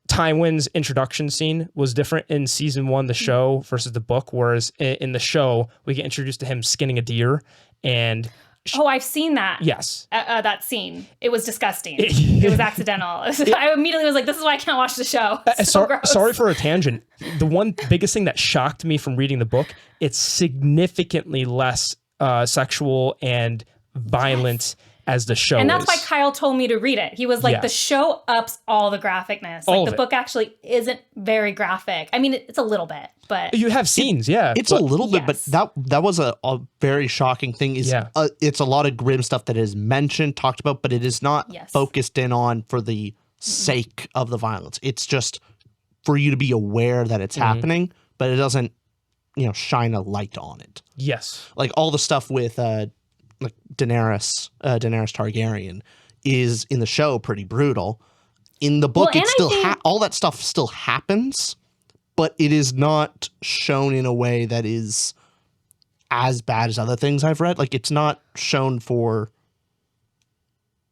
[SPEAKER 2] Tywin's introduction scene was different in season 1, the show, versus the book. Whereas in the show, we get introduced to him skinning a deer, and
[SPEAKER 1] I've seen that.
[SPEAKER 2] Yes,
[SPEAKER 1] that scene. It was disgusting. It was accidental. I immediately was like, "This is why I can't watch the show." So gross.
[SPEAKER 2] Sorry for a tangent. The one biggest thing that shocked me from reading the book, it's significantly less sexual and violent. As the show
[SPEAKER 1] and that's
[SPEAKER 2] is.
[SPEAKER 1] why Kyle told me to read it. He was like, the show ups all the graphicness. Like, the book actually isn't very graphic. I mean, it's a little bit, but
[SPEAKER 2] you have scenes,
[SPEAKER 3] it's a little bit, but that was a very shocking thing. It's a lot of grim stuff that is mentioned, talked about, but it is not focused in on for the sake of the violence. It's just for you to be aware that it's happening, but it doesn't, shine a light on it.
[SPEAKER 2] Yes,
[SPEAKER 3] like all the stuff with like Daenerys Targaryen is in the show pretty brutal. In the book, it's still all that stuff still happens, but it is not shown in a way that is as bad as other things I've read. Like, it's not shown for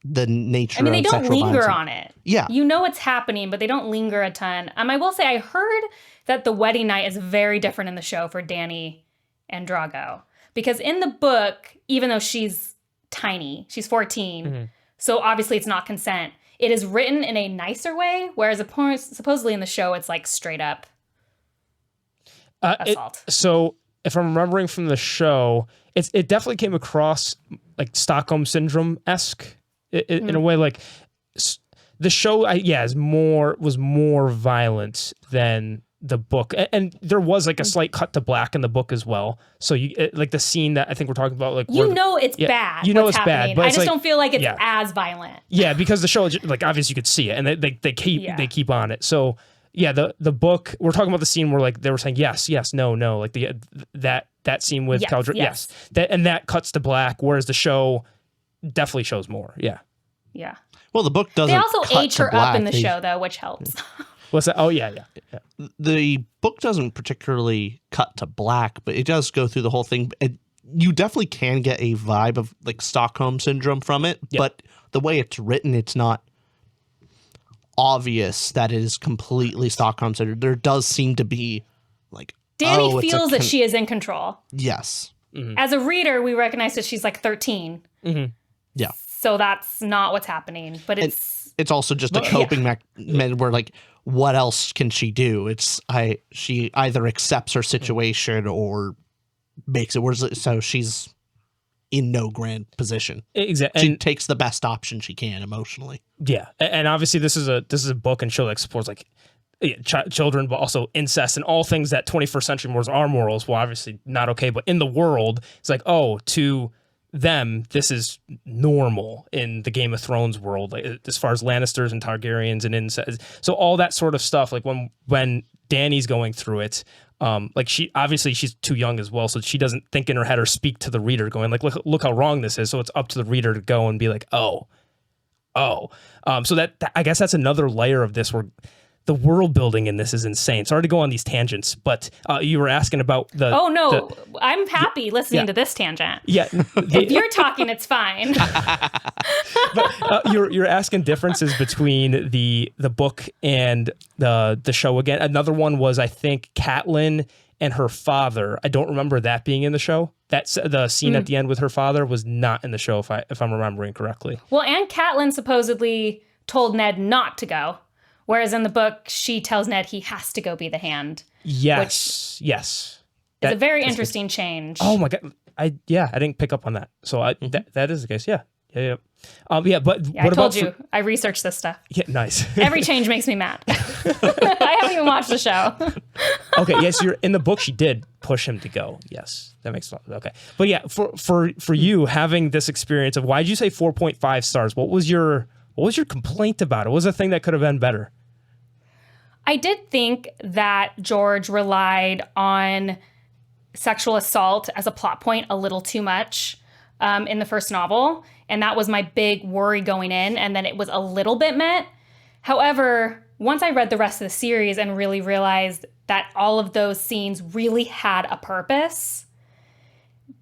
[SPEAKER 3] the nature.
[SPEAKER 1] I mean, they
[SPEAKER 3] of
[SPEAKER 1] don't linger
[SPEAKER 3] violence.
[SPEAKER 1] on it.
[SPEAKER 3] Yeah,
[SPEAKER 1] it's happening, but they don't linger a ton. I will say I heard that the wedding night is very different in the show for Dany and Drago. Because in the book, even though she's tiny, she's 14, so obviously it's not consent, it is written in a nicer way, whereas supposedly in the show, it's like straight up assault.
[SPEAKER 2] So if I'm remembering from the show, it definitely came across like Stockholm Syndrome-esque in a way. Like the show, was more violent than the book, and there was like a slight cut to black in the book as well. So like the scene that I think we're talking about, like
[SPEAKER 1] it's bad. It's
[SPEAKER 2] bad, but
[SPEAKER 1] I just don't feel like it's as violent.
[SPEAKER 2] Yeah, because the show, like obviously you could see it, and they keep on it. So the book, we're talking about the scene where like they were saying yes, no, like that scene with Caldra, yes, that cuts to black, whereas the show definitely shows more.
[SPEAKER 1] Yeah.
[SPEAKER 3] Well, the book doesn't.
[SPEAKER 1] They also
[SPEAKER 3] cut
[SPEAKER 1] age
[SPEAKER 3] to
[SPEAKER 1] her
[SPEAKER 3] black.
[SPEAKER 1] up in the show though, which helps.
[SPEAKER 2] What's that? Oh, yeah.
[SPEAKER 3] The book doesn't particularly cut to black, but it does go through the whole thing. You definitely can get a vibe of like Stockholm Syndrome from it, but the way it's written, it's not obvious that it is completely Stockholm Syndrome. There does seem to be like
[SPEAKER 1] Dany feels that she is in control.
[SPEAKER 3] Yes.
[SPEAKER 2] Mm-hmm.
[SPEAKER 1] As a reader, we recognize that she's like 13.
[SPEAKER 2] Mm-hmm.
[SPEAKER 3] Yeah.
[SPEAKER 1] So that's not what's happening, but
[SPEAKER 3] it's also just a coping mechanism where like, what else can she do? She either accepts her situation or makes it worse. So she's in no grand position.
[SPEAKER 2] Exactly.
[SPEAKER 3] She takes the best option she can emotionally.
[SPEAKER 2] Yeah, and obviously this is a book and show that explores like children, but also incest and all things that 21st century morals are morals. Well, obviously not okay, but in the world, it's like, oh, to them, this is normal in the Game of Thrones world, like as far as Lannisters and Targaryens and incest. So all that sort of stuff, like when Dany's going through it, like she's too young as well, so she doesn't think in her head or speak to the reader, going like, look how wrong this is. So it's up to the reader to go and be like, oh. So that I guess that's another layer of this where the world building in this is insane. Sorry to go on these tangents, but you were asking about the.
[SPEAKER 1] Oh no, I'm happy listening to this tangent.
[SPEAKER 2] Yeah,
[SPEAKER 1] if you're talking, it's fine.
[SPEAKER 2] But you're asking differences between the book and the show again. Another one was, I think, Catelyn and her father. I don't remember that being in the show. That's the scene at the end with her father was not in the show, if I'm remembering correctly.
[SPEAKER 1] Well, and Catelyn supposedly told Ned not to go. Whereas in the book, she tells Ned he has to go be the hand.
[SPEAKER 2] Yes, yes.
[SPEAKER 1] It's a very interesting change.
[SPEAKER 2] Oh my God. I didn't pick up on that. So that is the case. Yeah. But what
[SPEAKER 1] I
[SPEAKER 2] about
[SPEAKER 1] told you, I researched this stuff.
[SPEAKER 2] Yeah, nice.
[SPEAKER 1] Every change makes me mad. I haven't even watched the show.
[SPEAKER 2] Okay, yes, you're in the book. She did push him to go. Yes, that makes sense. Okay, but yeah, for you having this experience of, why did you say 4.5 stars? What was your complaint about it? What was the thing that could have been better?
[SPEAKER 1] I did think that George relied on sexual assault as a plot point a little too much in the first novel. And that was my big worry going in. And then it was a little bit met. However, once I read the rest of the series and really realized that all of those scenes really had a purpose,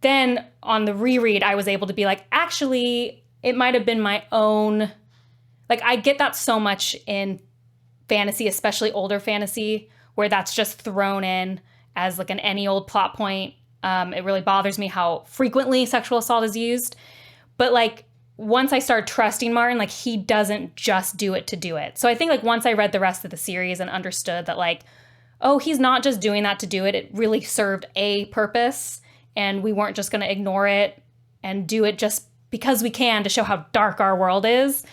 [SPEAKER 1] then on the reread, I was able to be like, actually, it might have been my own. Like, I get that so much in fantasy, especially older fantasy, where that's just thrown in as like any old plot point. It really bothers me how frequently sexual assault is used. But like, once I started trusting Martin, like, he doesn't just do it to do it. So I think like once I read the rest of the series and understood that like, oh, he's not just doing that to do it. It really served a purpose, and we weren't just going to ignore it and do it just because we can to show how dark our world is.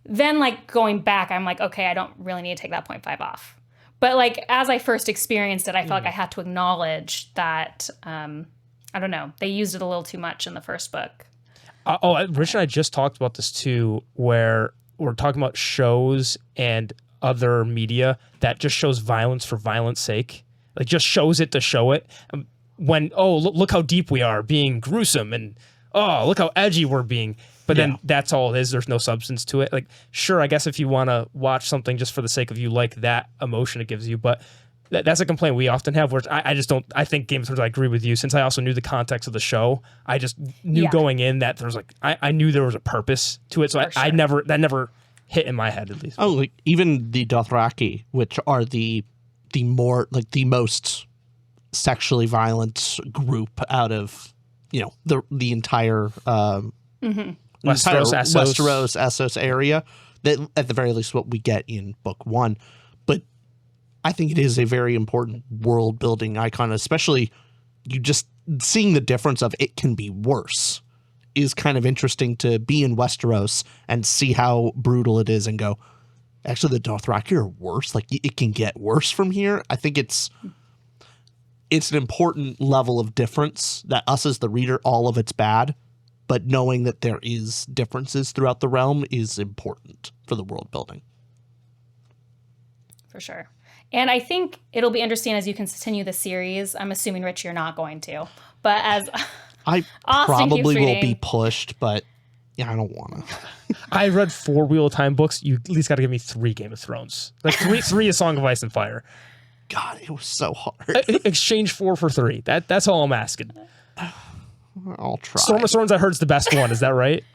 [SPEAKER 1] Then like going back, I'm like, okay, I don't really need to take that 0.5 off. But like, as I first experienced it, I felt like I had to acknowledge that, I don't know, they used it a little too much in the first book.
[SPEAKER 2] Rich and I just talked about this too, where we're talking about shows and other media that just shows violence for violence sake. Like, just shows it to show it. When, look how deep we are, being gruesome, and look how edgy we're being. But then that's all it is. There's no substance to it. Like, sure, I guess if you want to watch something just for the sake of you like that emotion it gives you, but that's a complaint we often have, where I just don't. I think Game of Thrones, I agree with you. Since I also knew the context of the show, I just knew going in that there's like, I knew there was a purpose to it. So that never hit in my head, at least.
[SPEAKER 3] Oh, like even the Dothraki, which are the more like the most sexually violent group out of the entire
[SPEAKER 2] Westeros,
[SPEAKER 3] Essos area. That at the very least what we get in book one. But I think it is a very important world building icon, especially you just seeing the difference of it can be worse is kind of interesting, to be in Westeros and see how brutal it is and go, actually the Dothraki are worse. Like, it can get worse from here. I think it's an important level of difference that us as the reader, all of it's bad, but knowing that there is differences throughout the realm is important for the world building.
[SPEAKER 1] For sure. And I think it'll be interesting as you continue the series. I'm assuming, Rich, you're not going to. But as
[SPEAKER 3] I
[SPEAKER 1] Austin
[SPEAKER 3] probably
[SPEAKER 1] keeps
[SPEAKER 3] will be
[SPEAKER 1] reading,
[SPEAKER 3] pushed, but yeah, I don't want to.
[SPEAKER 2] I read 4 Wheel of Time books. You at least got to give me 3 Game of Thrones. Like three A Song of Ice and Fire.
[SPEAKER 3] God, it was so hard.
[SPEAKER 2] Exchange 4 for 3. That's all I'm asking.
[SPEAKER 3] I'll try.
[SPEAKER 2] Storm of Thrones, I heard, is the best one. Is that right?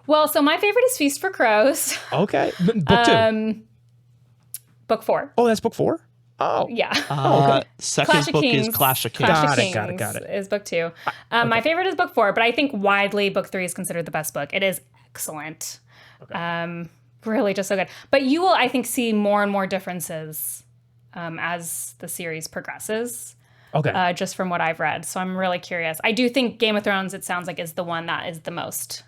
[SPEAKER 1] Well, so my favorite is Feast for Crows.
[SPEAKER 2] Okay. Book 2.
[SPEAKER 1] Book 4.
[SPEAKER 2] Oh, that's book 4? Oh.
[SPEAKER 1] Yeah.
[SPEAKER 3] Second
[SPEAKER 1] Clash of
[SPEAKER 3] book
[SPEAKER 1] Kings.
[SPEAKER 3] is Clash of Kings.
[SPEAKER 1] Clash of
[SPEAKER 2] Got
[SPEAKER 1] Kings
[SPEAKER 2] it.
[SPEAKER 1] is book 2. My favorite is book 4, but I think widely book 3 is considered the best book. It is excellent. Okay. Really just so good. But you will, I think, see more and more differences as the series progresses.
[SPEAKER 2] Okay.
[SPEAKER 1] just from what I've read. So I'm really curious. I do think Game of Thrones, it sounds like, is the one that is the most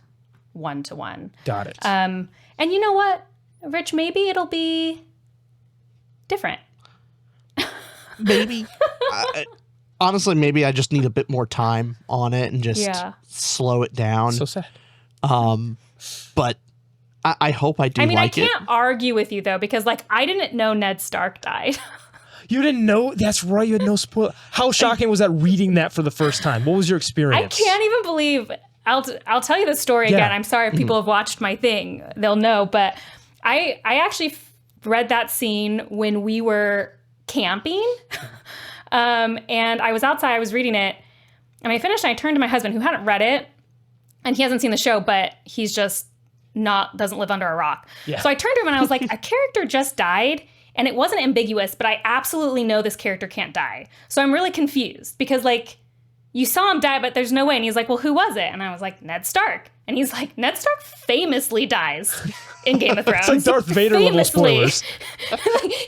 [SPEAKER 1] one-to-one.
[SPEAKER 2] Got it.
[SPEAKER 1] And you know what, Rich? Maybe it'll be different.
[SPEAKER 3] Maybe. Honestly, maybe I just need a bit more time on it and just slow it down.
[SPEAKER 2] So sad.
[SPEAKER 3] But I hope I do like it.
[SPEAKER 1] I can't argue with you, though, because, like, I didn't know Ned Stark died.
[SPEAKER 2] You didn't know? That's right. You had no spoil. How shocking was that reading that for the first time? What was your experience?
[SPEAKER 1] I can't even believe. I'll tell you the story again. I'm sorry if people have watched my thing. They'll know. But I actually read that scene when we were camping. And I was outside. I was reading it. And I finished and I turned to my husband, who hadn't read it. And he hasn't seen the show, but he's just doesn't live under a rock. Yeah. So I turned to him and I was like, a character just died. And it wasn't ambiguous, but I absolutely know this character can't die. So I'm really confused because, like, you saw him die, but there's no way. And he's like, well, who was it? And I was like, Ned Stark. And he's like, Ned Stark famously dies in Game of Thrones.
[SPEAKER 2] It's like Darth Vader level spoilers.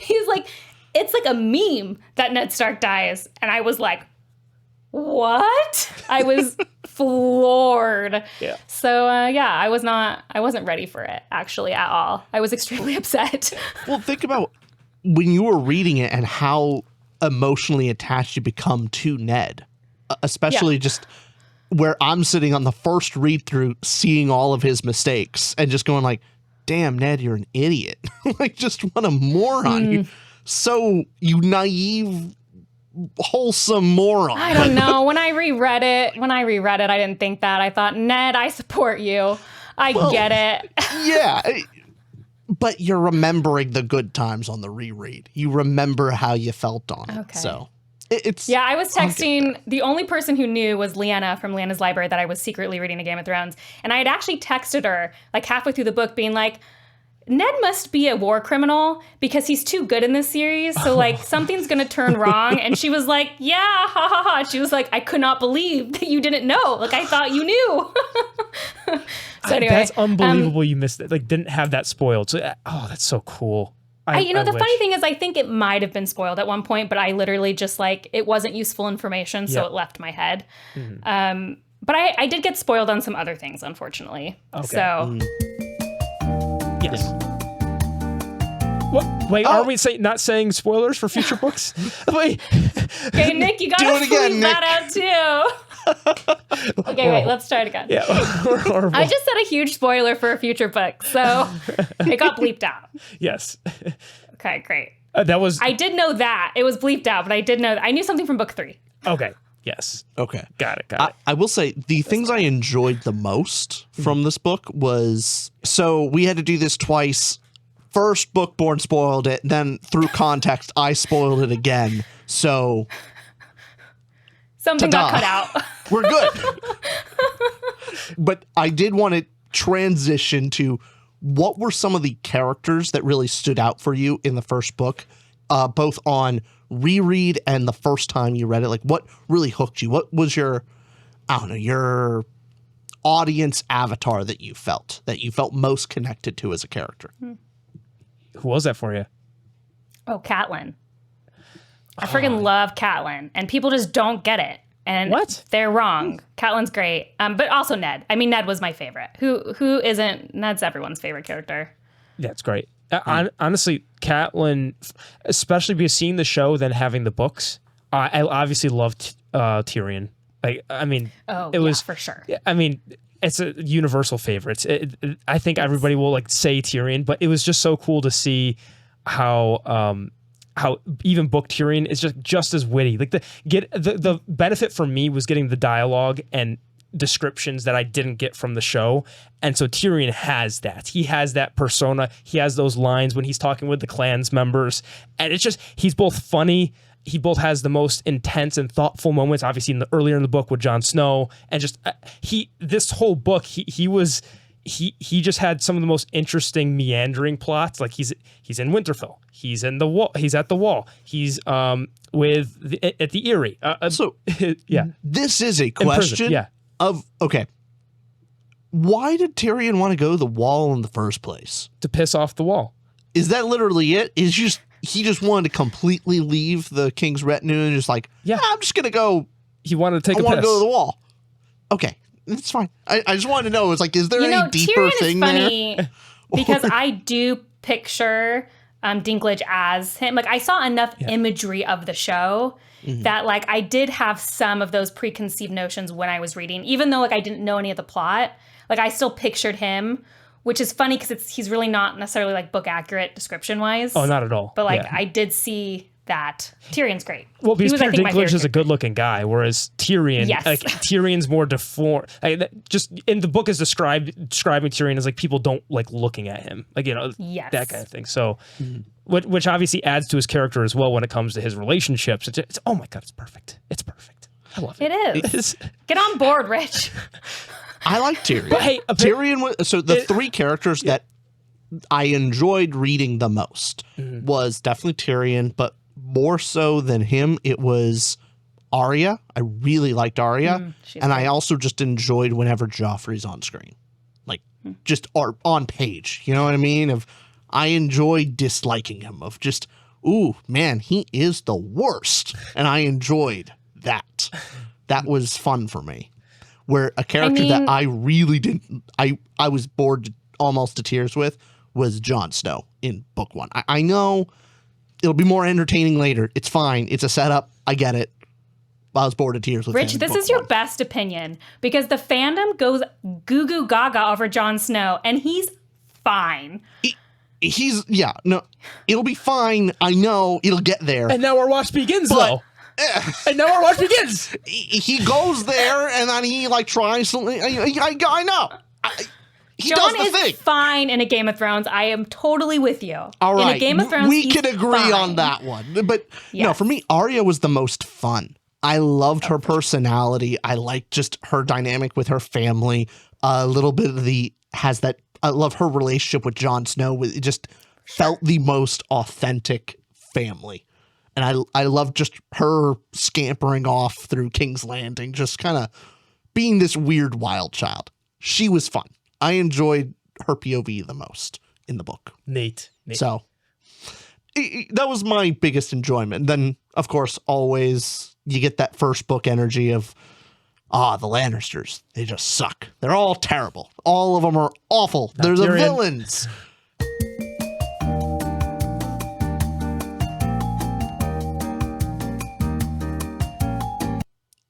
[SPEAKER 1] He's like, it's like a meme that Ned Stark dies. And I was like, what? I was floored.
[SPEAKER 2] Yeah.
[SPEAKER 1] So, I wasn't ready for it, actually, at all. I was extremely upset.
[SPEAKER 3] Well, think about when you were reading it and how emotionally attached you become to Ned, especially just where I'm sitting on the first read through, seeing all of his mistakes and just going like, damn, Ned, you're an idiot. Like, just what a moron. You naive, wholesome moron.
[SPEAKER 1] I don't know. When I reread it, I didn't think that. I thought, Ned, I support you. I get it.
[SPEAKER 3] Yeah. But you're remembering the good times on the reread. You remember how you felt on it.
[SPEAKER 1] Okay.
[SPEAKER 3] So it's...
[SPEAKER 1] Yeah, I was texting. The only person who knew was Leanna from Leanna's Library that I was secretly reading a Game of Thrones. And I had actually texted her, like, halfway through the book being like, Ned must be a war criminal because he's too good in this series. So, like, something's going to turn wrong. And she was like, yeah, ha, ha, ha. She was like, I could not believe that you didn't know. Like, I thought you knew. So anyway.
[SPEAKER 2] That's unbelievable you missed it. Like, didn't have that spoiled. So, that's so cool.
[SPEAKER 1] The funny thing is I think it might have been spoiled at one point, but I literally just, like, it wasn't useful information, so it left my head. But I did get spoiled on some other things, unfortunately. Okay. So...
[SPEAKER 2] Yes. What? Wait, are we not saying spoilers for future books? Wait.
[SPEAKER 1] Okay, Nick, you gotta leave that out too. Okay, wait, let's try it again.
[SPEAKER 2] Yeah.
[SPEAKER 1] I just said a huge spoiler for a future book, so it got bleeped out.
[SPEAKER 2] Yes.
[SPEAKER 1] Okay, great.
[SPEAKER 2] That was...
[SPEAKER 1] I did know that. It was bleeped out, but I did know... I knew something from book 3.
[SPEAKER 2] Okay. Yes.
[SPEAKER 3] Okay.
[SPEAKER 2] Got it.
[SPEAKER 3] I will say the things I enjoyed the most from this book was, so we had to do this twice. First, Bookborn spoiled it. Then through context, I spoiled it again. So
[SPEAKER 1] something got cut out.
[SPEAKER 3] We're good. But I did want to transition to what were some of the characters that really stood out for you in the first book, both on reread and the first time you read it. Like, what really hooked you? What was your audience avatar that you felt most connected to as a character?
[SPEAKER 2] Who was that for you?
[SPEAKER 1] Oh, Catelyn. I friggin' love Catelyn, and people just don't get it. And
[SPEAKER 2] what?
[SPEAKER 1] They're wrong. Catelyn's great, but also Ned. I mean, Ned was my favorite. Who isn't? Ned's everyone's favorite character.
[SPEAKER 2] Yeah, it's great. Honestly, Catelyn, especially because seeing the show, then having the books, I obviously loved Tyrion. Like, I mean, it was
[SPEAKER 1] for sure.
[SPEAKER 2] I mean, it's a universal favorite. I think everybody will like say Tyrion, but it was just so cool to see how even book Tyrion is just as witty. Like the benefit for me was getting the dialogue and descriptions that I didn't get from the show. And so Tyrion has that. He has that persona. He has those lines when he's talking with the clans members. And it's just, he's both funny. He both has the most intense and thoughtful moments, obviously earlier in the book with Jon Snow. And just, this whole book, he just had some of the most interesting meandering plots. Like he's in Winterfell. He's in the wall. He's at the wall. He's at the Eyrie. Yeah.
[SPEAKER 3] This is a question okay. Why did Tyrion want to go to the wall in the first place?
[SPEAKER 2] To piss off the wall.
[SPEAKER 3] Is that literally it? Is just he just wanted to completely leave the king's retinue and just like,
[SPEAKER 2] Yeah.
[SPEAKER 3] I'm just gonna go.
[SPEAKER 2] He wanted to take
[SPEAKER 3] I
[SPEAKER 2] a
[SPEAKER 3] want to
[SPEAKER 2] piss.
[SPEAKER 3] go to the wall. Okay, it's fine. I just wanted to know. It's like, is there any deeper
[SPEAKER 1] Tyrion
[SPEAKER 3] thing
[SPEAKER 1] is
[SPEAKER 3] there?
[SPEAKER 1] funny because I do picture Dinklage as him. Like I saw enough imagery of the show that like I did have some of those preconceived notions when I was reading, even though like I didn't know any of the plot. Like I still pictured him, which is funny because he's really not necessarily like book accurate description wise.
[SPEAKER 2] Oh, not at all.
[SPEAKER 1] But like
[SPEAKER 2] Yeah.
[SPEAKER 1] I did see that. Tyrion's great.
[SPEAKER 2] Well, because
[SPEAKER 1] I
[SPEAKER 2] Peter
[SPEAKER 1] think, my
[SPEAKER 2] Dinklage
[SPEAKER 1] favorite
[SPEAKER 2] is a
[SPEAKER 1] character.
[SPEAKER 2] good-looking guy, whereas Tyrion,
[SPEAKER 1] Yes.
[SPEAKER 2] like Tyrion's more deformed. Just in the book is describing Tyrion as like people don't like looking at him, like
[SPEAKER 1] Yes.
[SPEAKER 2] that kind of thing. So, which obviously adds to his character as well when it comes to his relationships. It's oh my god, it's perfect. It's perfect. I love it.
[SPEAKER 1] It is. Get on board, Rich.
[SPEAKER 3] I like Tyrion.
[SPEAKER 2] But hey,
[SPEAKER 3] Tyrion was so the three characters that I enjoyed reading the most was definitely Tyrion, but more so than him, it was Arya. I really liked Arya, and I also just enjoyed whenever Joffrey's on screen, like just on page. You know what I mean? I enjoyed disliking him. Of just, ooh man, he is the worst, and I enjoyed that. That was fun for me. Where a character that I really didn't, I was bored almost to tears with was Jon Snow in book one. I know it'll be more entertaining later. It's fine. It's a setup. I get it. I was bored to tears with
[SPEAKER 1] Rich,
[SPEAKER 3] him in
[SPEAKER 1] this
[SPEAKER 3] book
[SPEAKER 1] is your
[SPEAKER 3] one.
[SPEAKER 1] best opinion because the fandom goes goo goo gaga over Jon Snow and he's fine.
[SPEAKER 3] It'll be fine. I know it'll get there.
[SPEAKER 2] And now our watch begins, though. And now our watch begins.
[SPEAKER 3] He goes there and then he like tries something. I know. He
[SPEAKER 1] Jon
[SPEAKER 3] does the
[SPEAKER 1] is
[SPEAKER 3] thing.
[SPEAKER 1] fine in a Game of Thrones. I am totally with you.
[SPEAKER 3] All right.
[SPEAKER 1] In a Game of Thrones,
[SPEAKER 3] we
[SPEAKER 1] he's
[SPEAKER 3] can agree
[SPEAKER 1] fine.
[SPEAKER 3] on that one. But no,
[SPEAKER 1] Yes.
[SPEAKER 3] for me, Arya was the most fun. I loved her personality. I liked just her dynamic with her family. A little bit of I love her relationship with Jon Snow. It just felt the most authentic family. And I love just her scampering off through King's Landing, just kind of being this weird wild child. She was fun. I enjoyed her POV the most in the book.
[SPEAKER 2] Nate.
[SPEAKER 3] So that was my biggest enjoyment. Then, of course, always you get that first book energy of, the Lannisters, they just suck. They're all terrible. All of them are awful. They're the
[SPEAKER 2] Tyrion.
[SPEAKER 3] villains.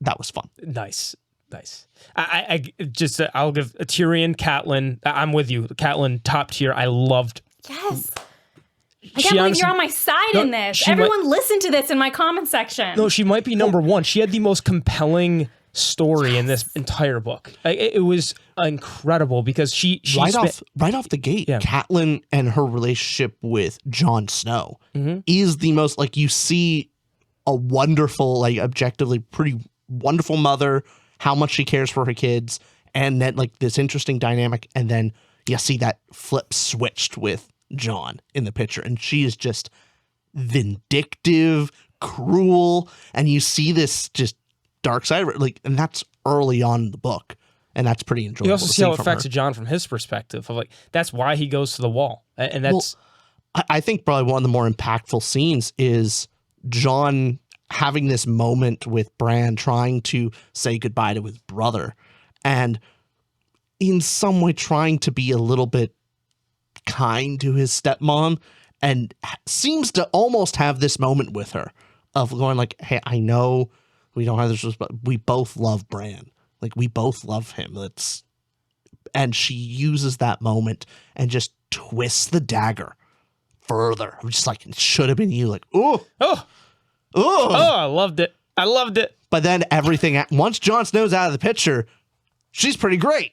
[SPEAKER 3] That was fun.
[SPEAKER 2] Nice. I just I'll give a Tyrion, Catelyn. I'm with you. Catelyn, top tier. I loved.
[SPEAKER 1] Yes. I
[SPEAKER 2] She
[SPEAKER 1] can't believe
[SPEAKER 2] honestly-
[SPEAKER 1] you're on my side
[SPEAKER 2] No,
[SPEAKER 1] in this.
[SPEAKER 2] she
[SPEAKER 1] Everyone listen to this in my comment section.
[SPEAKER 2] No, she might be number one. She had the most compelling story in this entire book. It was incredible because she
[SPEAKER 3] right off the gate, Catelyn and her relationship with Jon Snow is the most, like, you see a wonderful, like, objectively pretty wonderful mother, how much she cares for her kids, and then like this interesting dynamic, and then you see that flip switched with Jon in the picture, and she is just vindictive, cruel, and you see this just dark side of it, like, and that's early on in the book, and that's pretty enjoyable.
[SPEAKER 2] You also
[SPEAKER 3] to
[SPEAKER 2] see how it
[SPEAKER 3] from
[SPEAKER 2] affects
[SPEAKER 3] her.
[SPEAKER 2] Jon from his perspective of like that's why he goes to the wall, and that's
[SPEAKER 3] I think probably one of the more impactful scenes is Jon having this moment with Bran trying to say goodbye to his brother, and in some way trying to be a little bit kind to his stepmom, and seems to almost have this moment with her of going like, hey, I know we don't have this, but we both love Bran. Like, we both love him. And she uses that moment and just twists the dagger further. I'm just like, it should have been you. Like, oh,
[SPEAKER 2] I loved it.
[SPEAKER 3] But then once Jon Snow's out of the picture, she's pretty great.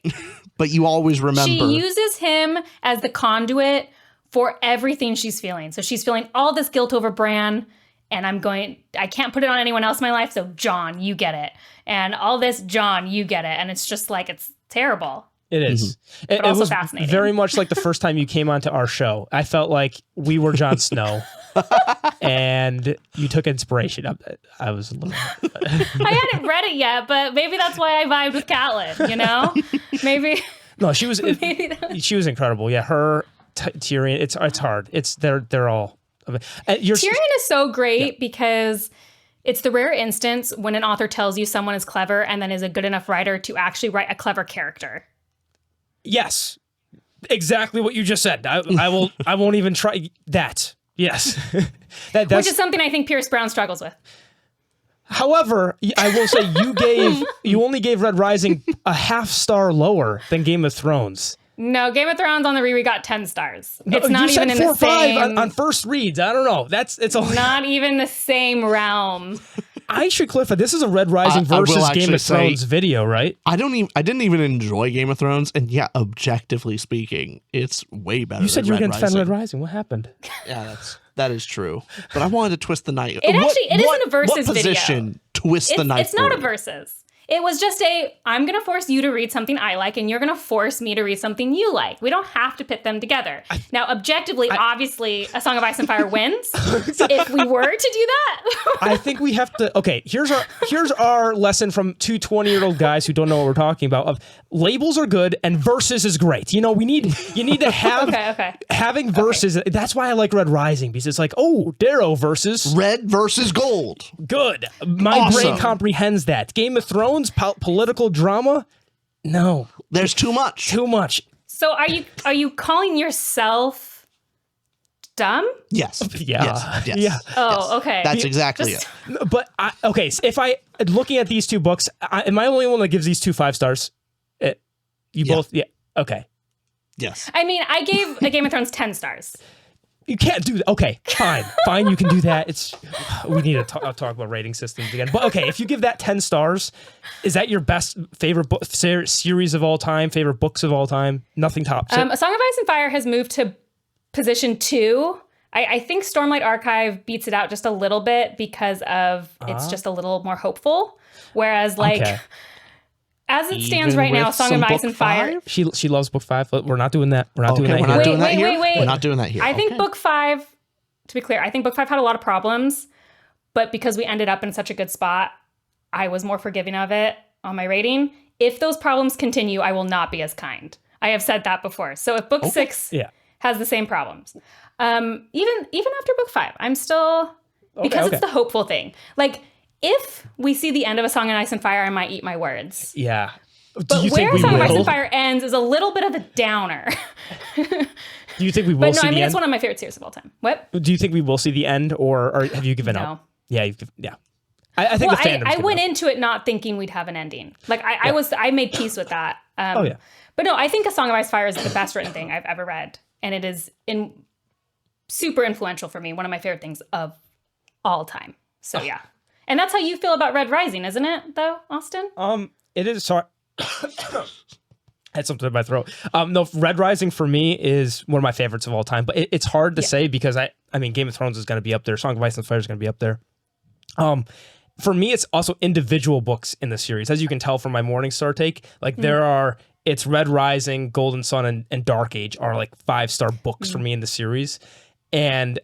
[SPEAKER 3] But you always remember.
[SPEAKER 1] She uses him as the conduit for everything she's feeling. So she's feeling all this guilt over Bran, and I can't put it on anyone else in my life, so Jon, you get it. And all this, Jon, you get it. And it's just like, it's terrible.
[SPEAKER 2] It is.
[SPEAKER 1] But also
[SPEAKER 2] was
[SPEAKER 1] fascinating.
[SPEAKER 2] Very much like the first time you came onto our show. I felt like we were Jon Snow, and you took inspiration. I was a little.
[SPEAKER 1] I hadn't read it yet, but maybe that's why I vibed with Catelyn, you know? Maybe.
[SPEAKER 2] No, she was. She was incredible. Yeah, her Tyrion. It's hard. They're all
[SPEAKER 1] Tyrion is so great because it's the rare instance when an author tells you someone is clever and then is a good enough writer to actually write a clever character.
[SPEAKER 2] Yes, exactly what you just said. I will. I won't even try that. Yes, that's,
[SPEAKER 1] which is something I think Pierce Brown struggles with.
[SPEAKER 2] However, I will say you only gave Red Rising a half star lower than Game of Thrones.
[SPEAKER 1] No, Game of Thrones on the reread got 10 stars. It's
[SPEAKER 2] No,
[SPEAKER 1] not
[SPEAKER 2] you
[SPEAKER 1] even
[SPEAKER 2] said
[SPEAKER 1] in
[SPEAKER 2] 4
[SPEAKER 1] the same.
[SPEAKER 2] 5 on first reads. I don't know. It's only
[SPEAKER 1] not even the same realm.
[SPEAKER 2] I should clarify. This is a Red Rising versus Game of Thrones video, right?
[SPEAKER 3] I didn't even enjoy Game of Thrones, and yeah, objectively speaking, it's way better.
[SPEAKER 2] You said
[SPEAKER 3] than
[SPEAKER 2] you were going
[SPEAKER 3] Red
[SPEAKER 2] to defend
[SPEAKER 3] Rising.
[SPEAKER 2] Red Rising. What happened?
[SPEAKER 3] Yeah, that is true. But I wanted to twist the knife.
[SPEAKER 1] It isn't a versus
[SPEAKER 3] what
[SPEAKER 1] video.
[SPEAKER 3] Position twist the knife?
[SPEAKER 1] It's not a
[SPEAKER 3] for?
[SPEAKER 1] versus. It was just I'm going to force you to read something I like, and you're going to force me to read something you like. We don't have to pit them together. Now, objectively, obviously, A Song of Ice and Fire wins. If we were to do that.
[SPEAKER 2] I think we have to. Okay, here's our lesson from two 20-year-old guys who don't know what we're talking about. Of labels are good and versus is great. You know, you need to have having versus. Okay. That's why I like Red Rising, because it's like, oh, Darrow versus
[SPEAKER 3] red versus gold.
[SPEAKER 2] Good. My brain comprehends that. Game of Thrones. Political drama? No.
[SPEAKER 3] There's too much.
[SPEAKER 2] Too much.
[SPEAKER 1] So are you calling yourself dumb?
[SPEAKER 3] Yes.
[SPEAKER 2] Yeah.
[SPEAKER 3] Yes.
[SPEAKER 2] Yeah.
[SPEAKER 1] Oh, okay.
[SPEAKER 3] That's exactly it.
[SPEAKER 2] But if looking at these two books, am I the only one that gives these 2 5 stars? Both? Yeah. Okay.
[SPEAKER 3] Yes.
[SPEAKER 1] I mean, I gave A Game of Thrones 10 stars.
[SPEAKER 2] You can't do that. Okay, fine. You can do that. We need to talk about rating systems again. But okay, if you give that 10 stars, is that your best favorite series of all time? Favorite books of all time? Nothing tops it.
[SPEAKER 1] A Song of Ice and Fire has moved to position 2. I think Stormlight Archive beats it out just a little bit because of it's just a little more hopeful. Whereas as it stands right now, A Song of Ice and Fire.
[SPEAKER 2] She loves book 5. We're not doing that. We're not doing that
[SPEAKER 3] we're
[SPEAKER 2] here.
[SPEAKER 3] not doing that here.
[SPEAKER 1] Wait.
[SPEAKER 3] We're not doing that here.
[SPEAKER 1] I think book 5, to be clear, I think book 5 had a lot of problems, but because we ended up in such a good spot, I was more forgiving of it on my rating. If those problems continue, I will not be as kind. I have said that before. So if book 6 has the same problems, even after book 5, I'm still, because it's the hopeful thing. Like, if we see the end of A Song of Ice and Fire, I might eat my words.
[SPEAKER 2] Yeah.
[SPEAKER 1] But where A Song of Ice and Fire ends is a little bit of a downer.
[SPEAKER 2] Do you think we will see the end?
[SPEAKER 1] But no, I mean, it's one of my favorite series of all time. What?
[SPEAKER 2] Do you think we will see the end, or have you given up? Yeah, I think the fandom's
[SPEAKER 1] I went into it not thinking we'd have an ending. Like, I made peace with that. But no, I think A Song of Ice and Fire is the best written thing I've ever read. And it is super influential for me. One of my favorite things of all time. So, yeah. And that's how you feel about Red Rising, isn't it, though, Austin?
[SPEAKER 2] It is. Sorry. I had something in my throat. No, Red Rising for me is one of my favorites of all time, but it's hard to say because I mean, Game of Thrones is going to be up there. Song of Ice and Fire is going to be up there. For me, it's also individual books in the series. As you can tell from my Morningstar take, like it's Red Rising, Golden Sun, and Dark Age are like 5-star books for me in the series. And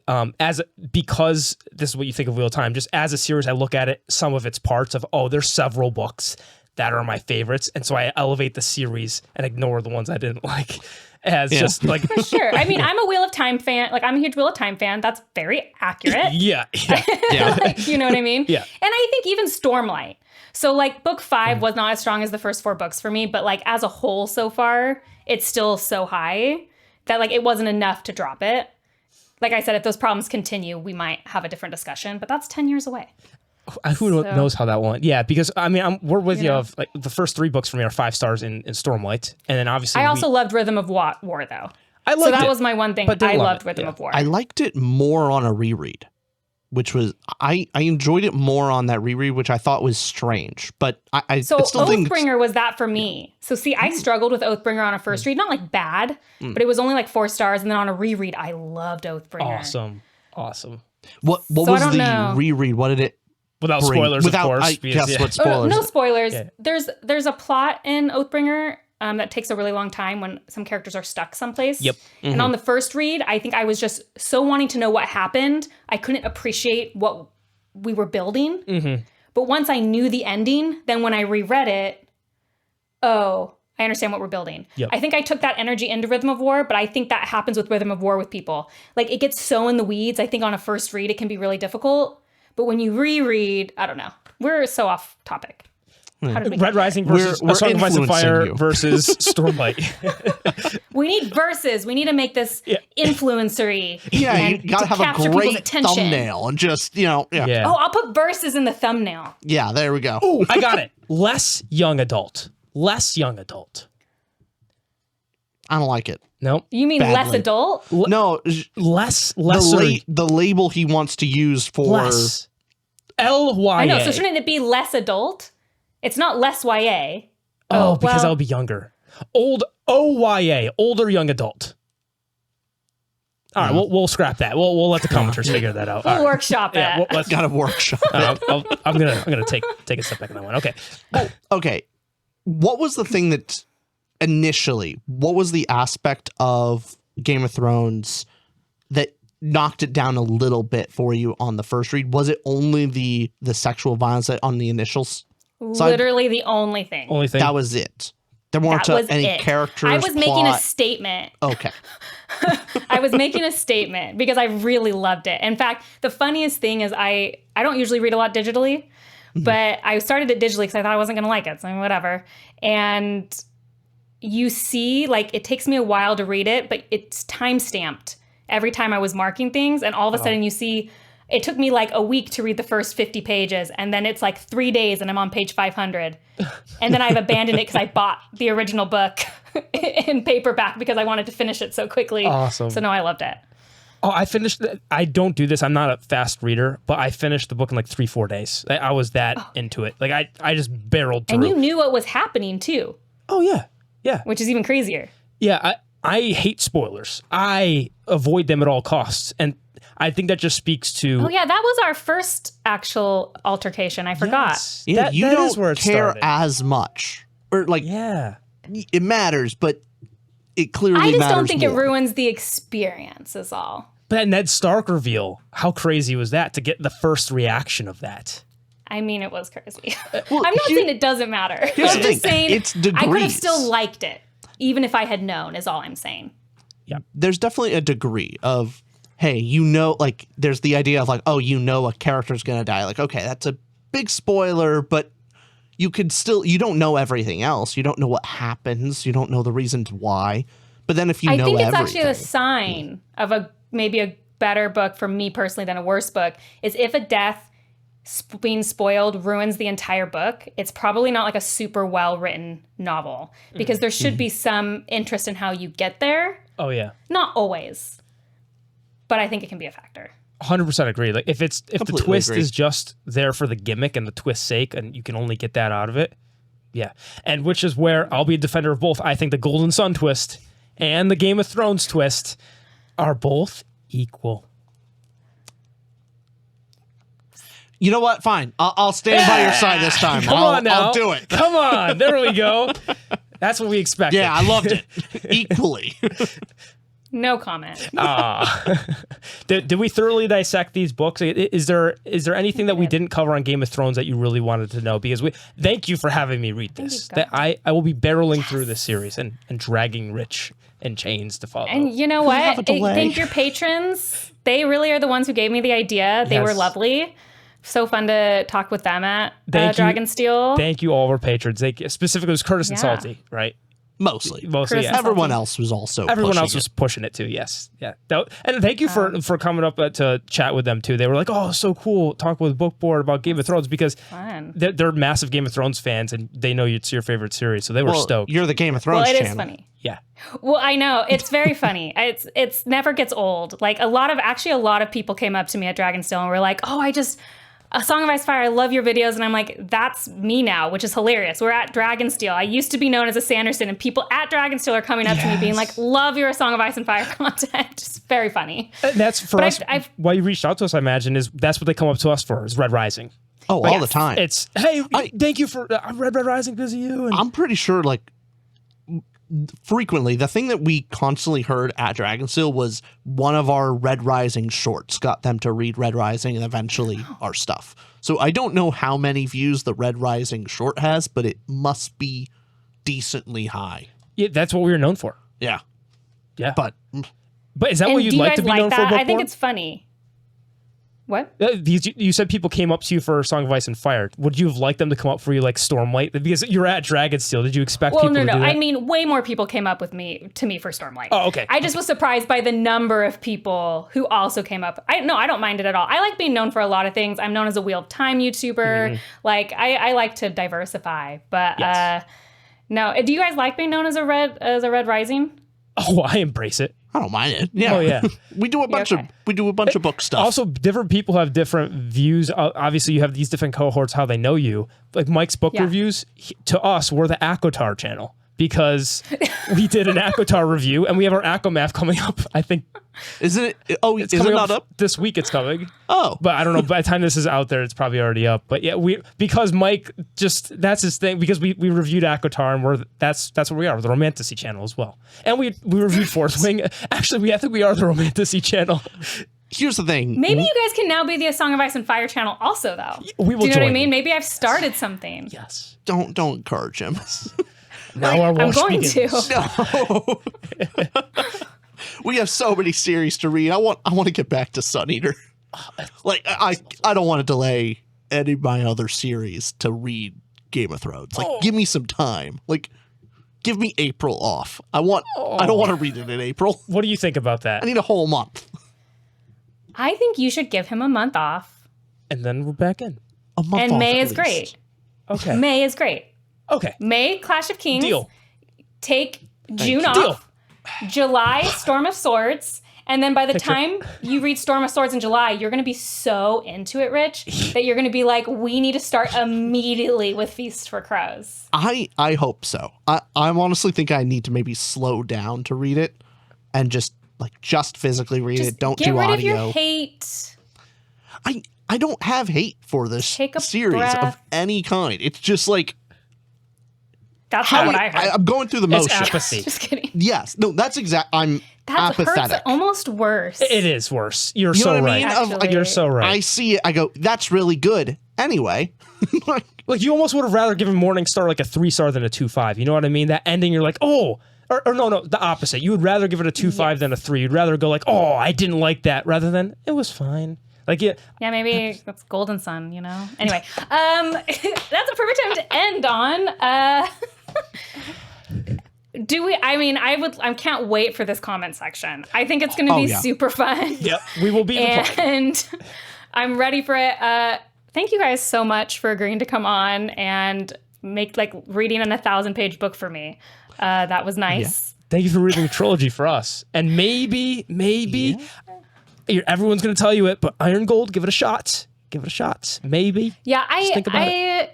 [SPEAKER 2] because this is what you think of real time, just as a series, I look at it, some of its parts of, there's several books that are my favorites. And so I elevate the series and ignore the ones I didn't like as just like.
[SPEAKER 1] For sure. I mean, I'm a Wheel of Time fan. Like, I'm a huge Wheel of Time fan. That's very accurate.
[SPEAKER 2] Yeah.
[SPEAKER 1] Like, you know what I mean?
[SPEAKER 2] Yeah.
[SPEAKER 1] And I think even Stormlight. So like book 5 was not as strong as the first 4 books for me, but like as a whole so far, it's still so high that like it wasn't enough to drop it. Like I said, if those problems continue, we might have a different discussion, but that's 10 years away.
[SPEAKER 2] Who knows how that went? Yeah, because I mean, we're with you. Of like the first 3 books for me are 5 stars in Stormlight, and then obviously
[SPEAKER 1] I also loved Rhythm of War though.
[SPEAKER 2] I liked
[SPEAKER 1] so that
[SPEAKER 2] it,
[SPEAKER 1] was my one thing. I loved Rhythm of War.
[SPEAKER 3] I liked it more on a reread, which was I enjoyed it more on that reread, which I thought was strange. But I still think
[SPEAKER 1] Oathbringer was that for me. So see, I struggled with Oathbringer on a first read, not like bad, but it was only like 4 stars, and then on a reread, I loved Oathbringer.
[SPEAKER 2] Awesome.
[SPEAKER 3] What was the reread? What did it?
[SPEAKER 2] Without spoilers, of course.
[SPEAKER 3] I guess what spoilers?
[SPEAKER 1] No spoilers. Yeah. There's a plot in Oathbringer that takes a really long time when some characters are stuck someplace.
[SPEAKER 2] Yep.
[SPEAKER 1] Mm-hmm. And on the first read, I think I was just so wanting to know what happened. I couldn't appreciate what we were building. Mm-hmm. But once I knew the ending, then when I reread it, I I understand what we're building.
[SPEAKER 2] Yep.
[SPEAKER 1] I think I took that energy into Rhythm of War, but I think that happens with Rhythm of War with people. Like, it gets so in the weeds. I think on a first read, it can be really difficult. But when you reread, I don't know. We're so off topic. How did we
[SPEAKER 2] Red Rising versus
[SPEAKER 3] We're
[SPEAKER 2] A Song of Ice and
[SPEAKER 3] influencing
[SPEAKER 2] Fire
[SPEAKER 3] you.
[SPEAKER 2] versus Stormlight.
[SPEAKER 1] We need verses. We need to make this influencery.
[SPEAKER 3] Yeah,
[SPEAKER 1] and
[SPEAKER 3] you gotta
[SPEAKER 1] to
[SPEAKER 3] have a
[SPEAKER 1] capture people's
[SPEAKER 3] great
[SPEAKER 1] attention.
[SPEAKER 3] thumbnail and just, yeah.
[SPEAKER 1] Oh, I'll put verses in the thumbnail.
[SPEAKER 3] Yeah, there we go.
[SPEAKER 2] Ooh, I got it. Less young adult. Less young adult.
[SPEAKER 3] I don't like it.
[SPEAKER 2] Nope.
[SPEAKER 1] You mean less
[SPEAKER 3] Badly.
[SPEAKER 1] adult?
[SPEAKER 3] No,
[SPEAKER 2] Less.
[SPEAKER 3] the label he wants to use for
[SPEAKER 2] Less. LYA.
[SPEAKER 1] I know. So shouldn't it be less adult? It's not less YA.
[SPEAKER 2] Oh, because
[SPEAKER 1] well,
[SPEAKER 2] I'll be younger. Old OYA, older young adult. All right, we'll scrap that. We'll let the commenters figure that out.
[SPEAKER 1] we'll
[SPEAKER 2] All right.
[SPEAKER 1] workshop it.
[SPEAKER 2] Yeah, let's.
[SPEAKER 3] got a workshop.
[SPEAKER 2] I'm gonna take a step back on that one. Okay.
[SPEAKER 3] Okay, what was the thing that initially? What was the aspect of Game of Thrones that knocked it down a little bit for you on the first read? Was it only the sexual violence on the initials?
[SPEAKER 1] Literally the only thing.
[SPEAKER 2] Only thing.
[SPEAKER 3] That was it. There weren't
[SPEAKER 1] That was
[SPEAKER 3] any
[SPEAKER 1] it.
[SPEAKER 3] characters.
[SPEAKER 1] I was making a
[SPEAKER 3] plot.
[SPEAKER 1] statement.
[SPEAKER 3] Okay.
[SPEAKER 1] I was making a statement because I really loved it. In fact, the funniest thing is I don't usually read a lot digitally, but I started it digitally because I thought I wasn't going to like it. So whatever. And you see, like, it takes me a while to read it, but it's time stamped every time I was marking things. And all of a sudden you see, it took me like a week to read the first 50 pages. And then it's like 3 days and I'm on page 500. And then I've abandoned it because I bought the original book in paperback because I wanted to finish it so quickly.
[SPEAKER 2] Awesome.
[SPEAKER 1] So no, I loved it.
[SPEAKER 2] Oh, I finished. I don't do this. I'm not a fast reader, but I finished the book in like 3-4 days. I was that into it. Like I just barreled through.
[SPEAKER 1] And you knew what was happening too,
[SPEAKER 2] Oh yeah, yeah,
[SPEAKER 1] which is even crazier.
[SPEAKER 2] yeah. I hate spoilers. I avoid them at all costs, and I think that just speaks to.
[SPEAKER 1] Oh yeah, that was our first actual altercation. I forgot.
[SPEAKER 2] Yes.
[SPEAKER 3] Yeah,
[SPEAKER 2] That-
[SPEAKER 3] you
[SPEAKER 2] that
[SPEAKER 3] don't
[SPEAKER 2] is where it
[SPEAKER 3] care
[SPEAKER 2] started.
[SPEAKER 3] as much, or like
[SPEAKER 2] Yeah.
[SPEAKER 3] it matters, but it clearly
[SPEAKER 1] I just
[SPEAKER 3] matters
[SPEAKER 1] don't think
[SPEAKER 3] more.
[SPEAKER 1] it ruins the experience is all.
[SPEAKER 2] But that Ned Stark reveal, how crazy was that to get the first reaction of that?
[SPEAKER 1] I mean, it was crazy.
[SPEAKER 3] well,
[SPEAKER 1] I'm not
[SPEAKER 3] here-
[SPEAKER 1] saying it doesn't matter. I'm
[SPEAKER 3] Here's the
[SPEAKER 1] just
[SPEAKER 3] thing,
[SPEAKER 1] saying
[SPEAKER 3] it's
[SPEAKER 1] I could have
[SPEAKER 3] degrees.
[SPEAKER 1] still liked it, even if I had known, is all I'm saying.
[SPEAKER 3] There's definitely a degree of, hey, like there's the idea of like, oh, a character's gonna die. Like, okay, that's a big spoiler, but you don't know everything else. You don't know what happens. You don't know the reasons why. But then if you
[SPEAKER 1] I
[SPEAKER 3] know
[SPEAKER 1] think it's
[SPEAKER 3] everything,
[SPEAKER 1] actually a sign of maybe a better book for me personally than a worse book is if a death being spoiled ruins the entire book, it's probably not like a super well written novel because there should be some interest in how you get there.
[SPEAKER 2] Oh yeah.
[SPEAKER 1] Not always, but I think it can be a factor.
[SPEAKER 2] 100% agree. Like if the
[SPEAKER 3] Completely
[SPEAKER 2] twist
[SPEAKER 3] agree.
[SPEAKER 2] is just there for the gimmick and the twist's sake, and you can only get that out of it, yeah. And which is where I'll be a defender of both. I think the Golden Sun twist and the Game of Thrones twist are both equal.
[SPEAKER 3] you know what? Fine, I'll stand by your side this time.
[SPEAKER 2] Come on now.
[SPEAKER 3] I'll do it.
[SPEAKER 2] Come on. There we go. That's what we expected.
[SPEAKER 3] Yeah, I loved it equally.
[SPEAKER 1] No comment.
[SPEAKER 2] Did we thoroughly dissect these books? Is there anything that we didn't cover on Game of Thrones that you really wanted to know? Because thank you for having me read this.
[SPEAKER 1] God.
[SPEAKER 2] I will be barreling through this series and dragging Rich in chains to follow.
[SPEAKER 1] And you know what?
[SPEAKER 3] have a delay.
[SPEAKER 1] Thank your patrons. They really are the ones who gave me the idea. They were
[SPEAKER 2] Yes.
[SPEAKER 1] lovely. So fun to talk with them at
[SPEAKER 2] Thank you.
[SPEAKER 1] Dragonsteel.
[SPEAKER 2] Thank you, all of our patrons. Specifically, it was Curtis and
[SPEAKER 1] Yeah.
[SPEAKER 2] Salty, right?
[SPEAKER 3] Mostly.
[SPEAKER 2] Mostly,
[SPEAKER 1] Chris
[SPEAKER 2] yeah.
[SPEAKER 1] and
[SPEAKER 3] Everyone else was also
[SPEAKER 2] Everyone
[SPEAKER 3] pushing
[SPEAKER 2] else was
[SPEAKER 3] it.
[SPEAKER 2] pushing it too. Yes, yeah. And thank you for coming up to chat with them too. They were like, "Oh, so cool, talk with Bookborn about Game of Thrones," because
[SPEAKER 1] Fun.
[SPEAKER 2] they're massive Game of Thrones fans and they know it's your favorite series, so they were
[SPEAKER 3] Well,
[SPEAKER 2] stoked.
[SPEAKER 3] you're the Game of Thrones
[SPEAKER 1] Well, it
[SPEAKER 3] channel.
[SPEAKER 1] is funny.
[SPEAKER 2] Yeah,
[SPEAKER 1] Well, I know it's very funny. It's never gets old. Like a lot of people came up to me at Dragonsteel and were like, "Oh, A Song of Ice and Fire, I love your videos," and I'm like, that's me now, which is hilarious. We're at Dragonsteel. I used to be known as a Sanderson, and people at Dragonsteel are coming up to me being like, "Love your A Song of Ice and Fire content." Just very funny.
[SPEAKER 2] and that's for
[SPEAKER 1] But
[SPEAKER 2] us.
[SPEAKER 1] I've-
[SPEAKER 2] why you reached out to us, I imagine, is that's what they come up to us for is Red Rising.
[SPEAKER 3] Oh, all the time.
[SPEAKER 2] It's hey, thank you for I read Red Rising because of you. And
[SPEAKER 3] I'm pretty sure, like, frequently, the thing that we constantly heard at Dragonsteel was one of our Red Rising shorts got them to read Red Rising and eventually our stuff. So I don't know how many views the Red Rising short has, but it must be decently high.
[SPEAKER 2] Yeah, that's what we were known for.
[SPEAKER 3] Yeah.
[SPEAKER 2] Yeah.
[SPEAKER 3] But
[SPEAKER 2] is that
[SPEAKER 1] And
[SPEAKER 2] what you'd
[SPEAKER 1] do you
[SPEAKER 2] like
[SPEAKER 1] guys
[SPEAKER 2] to be
[SPEAKER 1] like
[SPEAKER 2] known
[SPEAKER 1] that?
[SPEAKER 2] for,
[SPEAKER 1] I think
[SPEAKER 2] Bookborn?
[SPEAKER 1] it's funny. What?
[SPEAKER 2] You said people came up to you for Song of Ice and Fire. Would you have liked them to come up for you like Stormlight? Because you're at Dragonsteel. Did you expect
[SPEAKER 1] Well,
[SPEAKER 2] people
[SPEAKER 1] no.
[SPEAKER 2] to do that?
[SPEAKER 1] I mean, way more people came up to me for Stormlight.
[SPEAKER 2] Oh, okay.
[SPEAKER 1] I just was surprised by the number of people who also came up. I don't mind it at all. I like being known for a lot of things. I'm known as a Wheel of Time YouTuber. Like, I like to diversify. But
[SPEAKER 2] Yes.
[SPEAKER 1] no, do you guys like being known as a Red Rising?
[SPEAKER 2] Oh, I embrace it.
[SPEAKER 3] I don't mind it. Yeah.
[SPEAKER 2] Oh, yeah.
[SPEAKER 3] we do a bunch of book stuff.
[SPEAKER 2] Also, different people have different views. Obviously, you have these different cohorts, how they know you. Like Mike's book reviews, to us, we're the ACOTAR channel because we did an ACOTAR review and we have our ACOMAF coming up. I think
[SPEAKER 3] Isn't it? Oh, is it
[SPEAKER 2] coming
[SPEAKER 3] not up?
[SPEAKER 2] this week. It's coming.
[SPEAKER 3] Oh,
[SPEAKER 2] But I don't know. By the time this is out there, it's probably already up. But yeah, because Mike that's his thing. Because we reviewed ACOTAR and that's what we are, the Romantasy channel as well. And we reviewed Fourth Wing. Actually, I think we are the Romantasy channel.
[SPEAKER 3] here's the thing.
[SPEAKER 1] Maybe you guys can now be the Song of Ice and Fire channel also, though.
[SPEAKER 2] We will
[SPEAKER 1] Do you know what I
[SPEAKER 2] join
[SPEAKER 1] mean?
[SPEAKER 2] you.
[SPEAKER 1] Maybe I've started something.
[SPEAKER 2] Yes.
[SPEAKER 3] Don't encourage him.
[SPEAKER 2] Now our
[SPEAKER 1] I'm
[SPEAKER 2] wash
[SPEAKER 1] going
[SPEAKER 2] begins.
[SPEAKER 1] to.
[SPEAKER 3] No. We have so many series to read. I want to get back to Sun Eater. Like I don't want to delay any of my other series to read Game of Thrones. Like give me some time. Like give me April off. I don't want to read it in April.
[SPEAKER 2] What do you think about that?
[SPEAKER 3] I need a whole month.
[SPEAKER 1] I think you should give him a month off.
[SPEAKER 2] And then we're back in.
[SPEAKER 3] A month
[SPEAKER 1] And
[SPEAKER 3] off
[SPEAKER 1] May
[SPEAKER 3] at
[SPEAKER 1] is
[SPEAKER 3] least.
[SPEAKER 1] great.
[SPEAKER 2] Okay.
[SPEAKER 1] May is great.
[SPEAKER 2] Okay.
[SPEAKER 1] May, Clash of Kings.
[SPEAKER 2] Deal.
[SPEAKER 1] Take June off.
[SPEAKER 2] Deal.
[SPEAKER 1] July, Storm of Swords. And then by the time you read Storm of Swords in July, you're going to be so into it, Rich, that you're going to be like, we need to start immediately with Feast for Crows.
[SPEAKER 3] I hope so. I honestly think I need to maybe slow down to read it and just physically read it. Don't
[SPEAKER 1] Get
[SPEAKER 3] do
[SPEAKER 1] rid
[SPEAKER 3] audio.
[SPEAKER 1] of your hate.
[SPEAKER 3] I don't have hate for this
[SPEAKER 1] Take a
[SPEAKER 3] series of
[SPEAKER 1] breath.
[SPEAKER 3] any kind. It's just like
[SPEAKER 1] That's not what I heard.
[SPEAKER 3] I'm going through the
[SPEAKER 2] It's
[SPEAKER 3] motions.
[SPEAKER 2] apathy.
[SPEAKER 1] Just kidding.
[SPEAKER 3] Yes, no, that's exact. I'm
[SPEAKER 1] That hurts
[SPEAKER 3] apathetic.
[SPEAKER 1] almost worse.
[SPEAKER 2] It is worse. You're
[SPEAKER 3] You know
[SPEAKER 2] so
[SPEAKER 3] what I
[SPEAKER 2] right.
[SPEAKER 3] mean?
[SPEAKER 1] Actually.
[SPEAKER 2] You're so right.
[SPEAKER 3] I see it. I go, that's really good. Anyway,
[SPEAKER 2] Like you almost would have rather given Morningstar like a 3-star than a 2.5. You know what I mean? That ending, you're like, oh, or no, the opposite. You would rather give it a 2.5 than a 3. You'd rather go like, oh, I didn't like that, rather than it was fine. Like yeah,
[SPEAKER 1] Maybe that's Golden Sun, you know? Anyway, that's a perfect time to end on. Do we? I mean, I can't wait for this comment section. I think it's going to be
[SPEAKER 3] yeah.
[SPEAKER 1] super fun.
[SPEAKER 2] yep, we will be the plug.
[SPEAKER 1] And I'm ready for it. Thank you guys so much for agreeing to come on and make reading an 1,000-page book for me. That was nice.
[SPEAKER 2] Thank you for reading the trilogy for us. And maybe everyone's going to tell you it, but Iron Gold, give it a shot. Give it a shot. Maybe.
[SPEAKER 1] Yeah,
[SPEAKER 2] think about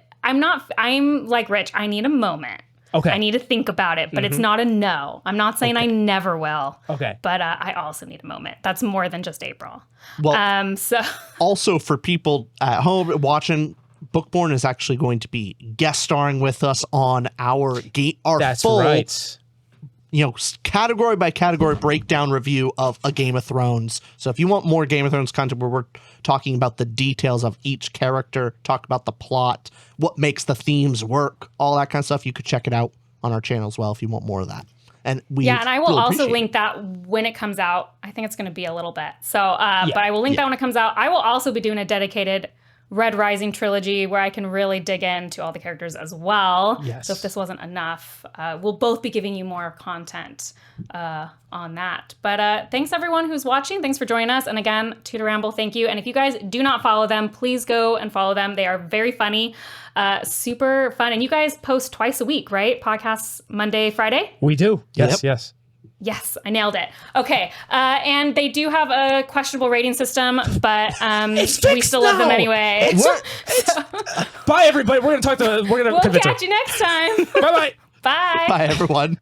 [SPEAKER 1] I'm like Rich. I need a moment.
[SPEAKER 2] Okay.
[SPEAKER 1] I need to think about it, but it's not a no. I'm not saying I never will.
[SPEAKER 2] Okay.
[SPEAKER 1] But I also need a moment. That's more than just April.
[SPEAKER 3] well,
[SPEAKER 1] So
[SPEAKER 3] also for people at home watching, Bookborn is actually going to be guest starring with us on our
[SPEAKER 2] That's
[SPEAKER 3] full,
[SPEAKER 2] right.
[SPEAKER 3] category by category breakdown review of a Game of Thrones. So if you want more Game of Thrones content where we're talking about the details of each character, talk about the plot, what makes the themes work, all that kind of stuff, you could check it out on our channel as well if you want more of that. And we
[SPEAKER 1] and I will also
[SPEAKER 3] appreciate
[SPEAKER 1] link that when it comes out. I think it's going to be a little bit. So, but I will link that when it comes out. I will also be doing a dedicated Red Rising Trilogy where I can really dig into all the characters as well.
[SPEAKER 2] Yes.
[SPEAKER 1] So if this wasn't enough, we'll both be giving you more content on that. But thanks everyone who's watching. Thanks for joining us. And again, to Ramble, thank you. And if you guys do not follow them, please go and follow them. They are very funny, super fun. And you guys post twice a week, right? Podcasts Monday, Friday?
[SPEAKER 2] We do. Yes,
[SPEAKER 3] Yep.
[SPEAKER 2] yes.
[SPEAKER 1] Yes, I nailed it. Okay, and they do have a questionable rating system, but we
[SPEAKER 2] fixed
[SPEAKER 1] still love them
[SPEAKER 2] now.
[SPEAKER 1] anyway.
[SPEAKER 2] Bye, everybody. We're going to
[SPEAKER 1] We'll
[SPEAKER 2] convince her.
[SPEAKER 1] catch you next time.
[SPEAKER 2] Bye-bye.
[SPEAKER 1] Bye.
[SPEAKER 3] Bye, everyone.